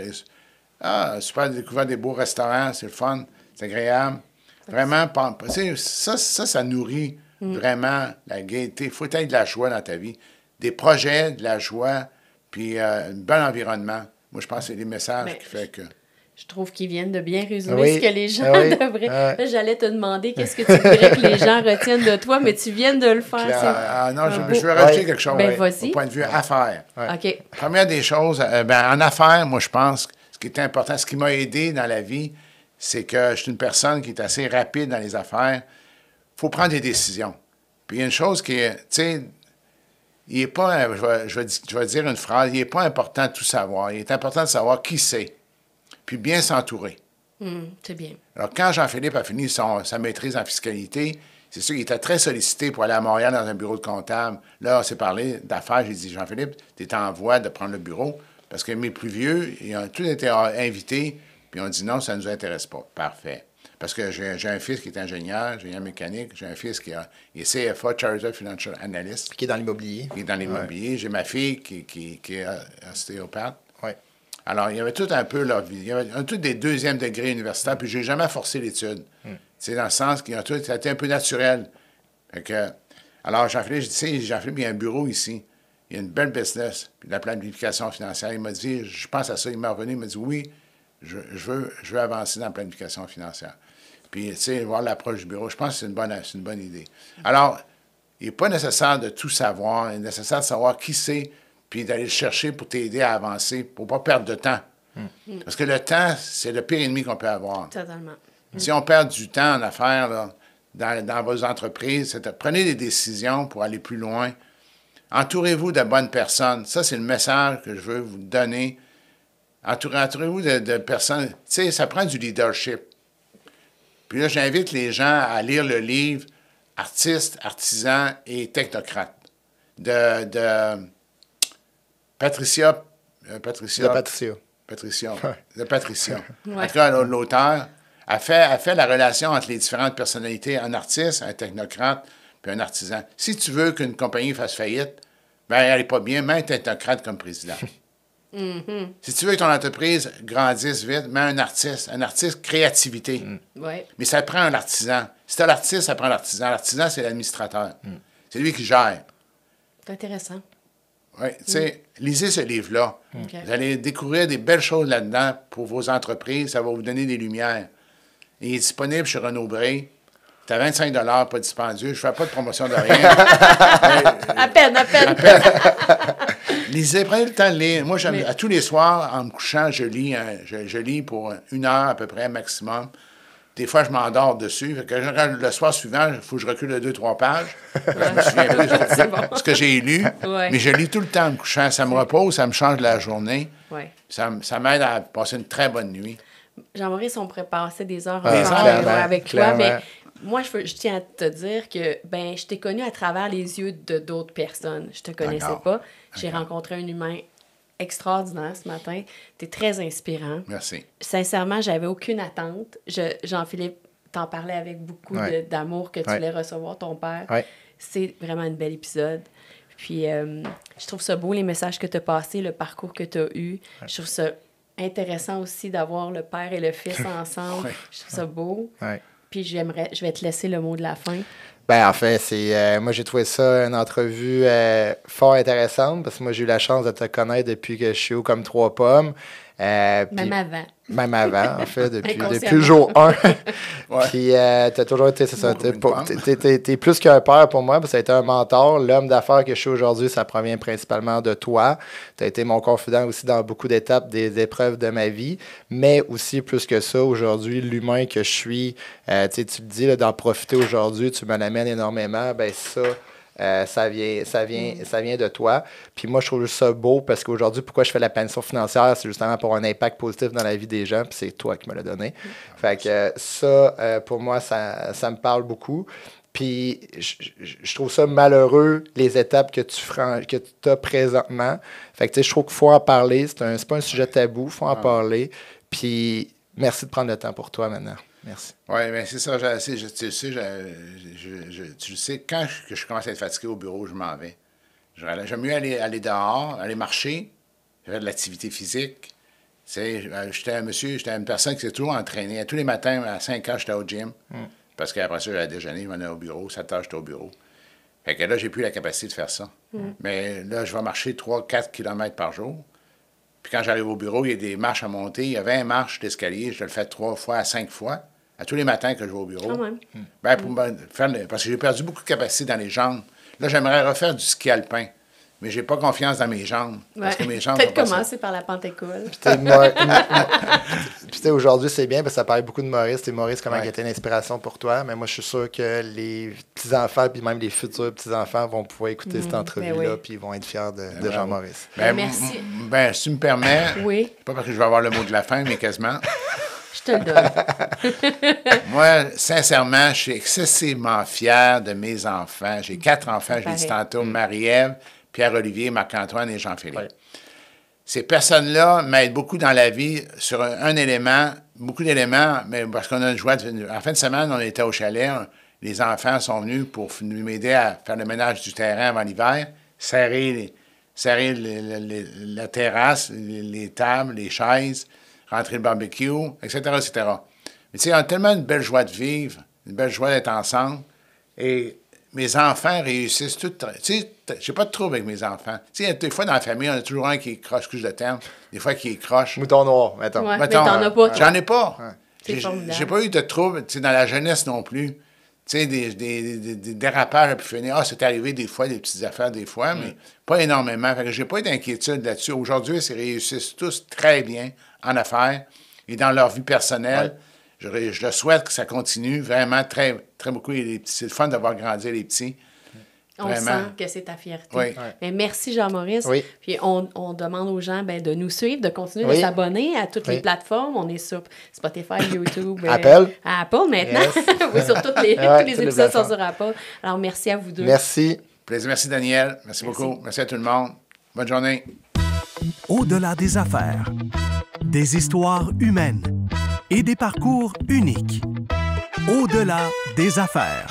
Super, découvert des beaux restaurants, c'est le fun, c'est agréable. Vraiment, tu sais, ça nourrit vraiment la gaieté. Il faut être de la joie dans ta vie. Des projets, de la joie, puis un bon environnement. Moi, je pense que c'est des messages qui font que...
Je trouve qu'ils viennent de bien résumer ce que les gens devraient... Là, j'allais te demander qu'est-ce que tu voudrais que les gens retiennent de toi, mais tu viens de le faire.
Non, je veux rajouter quelque chose
vas-y.
au point de vue affaires.
OK.
Première des choses, en affaires, moi, je pense que ce qui est important, ce qui m'a aidé dans la vie, c'est que je suis une personne qui est assez rapide dans les affaires. Il faut prendre des décisions. Puis il y a une chose qui est, tu sais, il n'est pas, je vais dire une phrase, il n'est pas important de tout savoir. Il est important de savoir qui c'est, puis bien s'entourer.
C'est bien.
Alors, quand Jean-Philippe a fini sa maîtrise en fiscalité, c'est sûr qu'il était très sollicité pour aller à Montréal dans un bureau de comptable. Là, on s'est parlé d'affaires. J'ai dit, Jean-Philippe, tu es en voie de prendre le bureau, parce que mes plus vieux, ils ont tous été invités, puis on dit non, ça ne nous intéresse pas. Parfait. Parce que j'ai un fils qui est ingénieur mécanique. J'ai un fils qui est CFA, Chartered Financial Analyst.
Qui est dans l'immobilier.
Qui est dans l'immobilier. Ouais. J'ai ma fille qui est ostéopathe.
Oui.
Alors, il y avait tout un peu leur vie. Il y avait tout des deuxième degrés universitaires, puis je n'ai jamais forcé l'étude. C'est dans le sens qu'il y a tout, ça a été un peu naturel. Fait que, alors, Jean-Philippe, je dis, tu sais, Jean-Philippe, il y a un bureau ici. Il y a une belle business, puis de la planification financière. Il m'a dit, je pense à ça. Il m'est revenu, il m'a dit, oui, je veux avancer dans la planification financière. Puis, tu sais, voir l'approche du bureau, je pense que c'est une bonne idée. Alors, il n'est pas nécessaire de tout savoir. Il est nécessaire de savoir qui c'est, puis d'aller le chercher pour t'aider à avancer, pour ne pas perdre de temps. Parce que le temps, c'est le pire ennemi qu'on peut avoir.
Totalement.
Si on perd du temps en affaires, là, dans vos entreprises, prenez des décisions pour aller plus loin. Entourez-vous de bonnes personnes. Ça, c'est le message que je veux vous donner. Entourez-vous de personnes. Tu sais, ça prend du leadership. Puis là, j'invite les gens à lire le livre « Artistes, artisans et technocrates » de Patricia.
De Patricia.
De Patricia. En tout cas, l'auteur a fait la relation entre les différentes personnalités, un artiste, un technocrate, puis un artisan. Si tu veux qu'une compagnie fasse faillite, ben elle n'est pas bien, mets un technocrate comme président. Si tu veux que ton entreprise grandisse vite, mets un artiste créativité. Mais ça prend un artisan. Si tu as l'artiste, ça prend l'artisan. L'artisan, c'est l'administrateur. C'est lui qui gère.
C'est intéressant.
Oui, tu sais, lisez ce livre-là. Vous allez découvrir des belles choses là-dedans pour vos entreprises. Ça va vous donner des lumières. Il est disponible chez Renaud Bré. C'est à 25 $, pas dispendieux. Je ne fais pas de promotion de rien.
À peine.
Lisez, prenez le temps de lire. Moi, à tous les soirs, en me couchant, je lis pour 1 heure à peu près, maximum. Des fois, je m'endors dessus. Fait que le soir suivant, il faut que je recule de 2-3 pages. Je me souviens plus de ce que j'ai lu. Mais je lis tout le temps en me couchant. Ça me repose, ça me change la journée. Ça m'aide à passer une très bonne nuit.
Jean-Maurice, on pourrait passer des heures ensemble avec toi, mais moi, je tiens à te dire que je t'ai connu à travers les yeux d'autres personnes. Je te connaissais pas. J'ai rencontré un humain extraordinaire ce matin. Tu es très inspirant.
Merci.
Sincèrement, j'avais aucune attente. Jean-Philippe t'en parlait avec beaucoup d'amour que tu voulais recevoir ton père. C'est vraiment un bel épisode. Puis, je trouve ça beau, les messages que tu as passés, le parcours que tu as eu. Je trouve ça intéressant aussi d'avoir le père et le fils ensemble. Je trouve ça beau. Puis, je vais te laisser le mot de la fin.
Ben, en fait, moi, j'ai trouvé ça une entrevue fort intéressante parce que moi, j'ai eu la chance de te connaître depuis que je suis haut comme 3 pommes.
Même avant.
Même avant, en fait, depuis le jour 1. Puis, tu as toujours été, c'est ça, t'es plus qu'un père pour moi, parce que ça a été un mentor. L'homme d'affaires que je suis aujourd'hui, ça provient principalement de toi. Tu as été mon confident aussi dans beaucoup d'étapes des épreuves de ma vie, mais aussi, plus que ça, aujourd'hui, l'humain que je suis, tu le dis, là, d'en profiter aujourd'hui, tu me l'amènes énormément, ben ça... ça vient de toi. Puis moi, je trouve ça beau parce qu'aujourd'hui, pourquoi je fais la planification financière, c'est justement pour un impact positif dans la vie des gens, puis c'est toi qui me l'as donné. Fait que ça, pour moi, ça me parle beaucoup. Puis je trouve ça malheureux, les étapes que tu as présentement. Fait que tu sais, je trouve qu'il faut en parler. C'est pas un sujet tabou, il faut en parler. Puis merci de prendre le temps pour toi maintenant. Merci.
Oui, bien c'est ça. Tu le sais, quand je commence à être fatigué au bureau, je m'en vais. J'aime mieux aller dehors, aller marcher, faire de l'activité physique. J'étais une personne qui s'est toujours entraînée. Tous les matins, à 5 ans, j'étais au gym. Parce qu'après ça, j'allais déjeuner, je venais au bureau. 7 heures, j'étais au bureau. Fait que là, j'ai plus la capacité de faire ça. Mais là, je vais marcher 3-4 km par jour. Puis quand j'arrive au bureau, il y a des marches à monter. Il y a 20 marches d'escalier. Je le fais 3 fois à 5 fois. À tous les matins que je vais au bureau. Parce que j'ai perdu beaucoup de capacité dans les jambes. Là, j'aimerais refaire du ski alpin. Mais j'ai pas confiance dans mes jambes. Parce que mes jambes
peut-être commencer par la pente école.
Puis aujourd'hui, c'est bien parce que ça parle beaucoup de Maurice. Maurice, comment il a été une inspiration pour toi. Mais moi, je suis sûr que les petits-enfants, puis même les futurs petits-enfants vont pouvoir écouter cette entrevue-là, puis ils vont être fiers de Jean-Maurice.
Merci.
Si tu me permets, pas parce que je vais avoir le mot de la fin, mais quasiment.
Je te le donne.
Moi, sincèrement, je suis excessivement fier de mes enfants. J'ai 4 enfants, je l'ai dit tantôt, Marie-Ève, Pierre-Olivier, Marc-Antoine et Jean-Philippe. Ces personnes-là m'aident beaucoup dans la vie sur un élément. beaucoup d'éléments, mais parce qu'on a une joie. En fin de semaine, on était au chalet. Les enfants sont venus pour m'aider à faire le ménage du terrain avant l'hiver, serrer la terrasse, les tables, les chaises, rentrer le barbecue, etc., etc. Mais tu sais, on a tellement une belle joie de vivre, une belle joie d'être ensemble. Et mes enfants réussissent tout. Tu sais, j'ai pas de trouble avec mes enfants. Tu sais, des fois, dans la famille, on a toujours un qui croche, excuse le terme, des fois qui croche.
Mouton noir, mettons.
Ouais,
Mettons,
mais t'en as pas, toi.
J'en ai pas.
Ouais.
C'est formidable.
J'ai pas eu de trouble, tu sais, dans la jeunesse non plus. Tu sais, des dérapages à pu finir. Ah, c'est arrivé des fois, des petites affaires des fois, mais pas énormément. Fait que j'ai pas eu d'inquiétude là-dessus. Aujourd'hui, ils réussissent tous très bien en affaires et dans leur vie personnelle. Ouais. Je le souhaite que ça continue vraiment très, très beaucoup. C'est le fun d'avoir grandi les petits.
On
Vraiment.
sent que c'est ta fierté.
Oui.
Mais merci, Jean-Maurice.
Oui.
Puis on demande aux gens de nous suivre, de continuer de s'abonner à toutes les plateformes. On est sur Spotify, YouTube.
Apple.
À Apple maintenant.
Yes.
Oui, sur tous les
toutes
épisodes sont
plateformes.
sur Apple. Alors, merci à vous deux.
Merci.
Plaisir. Merci, Daniel. Merci beaucoup. Merci à tout le monde. Bonne journée.
Au-delà des affaires. Des histoires humaines et des parcours uniques. Au-delà des affaires.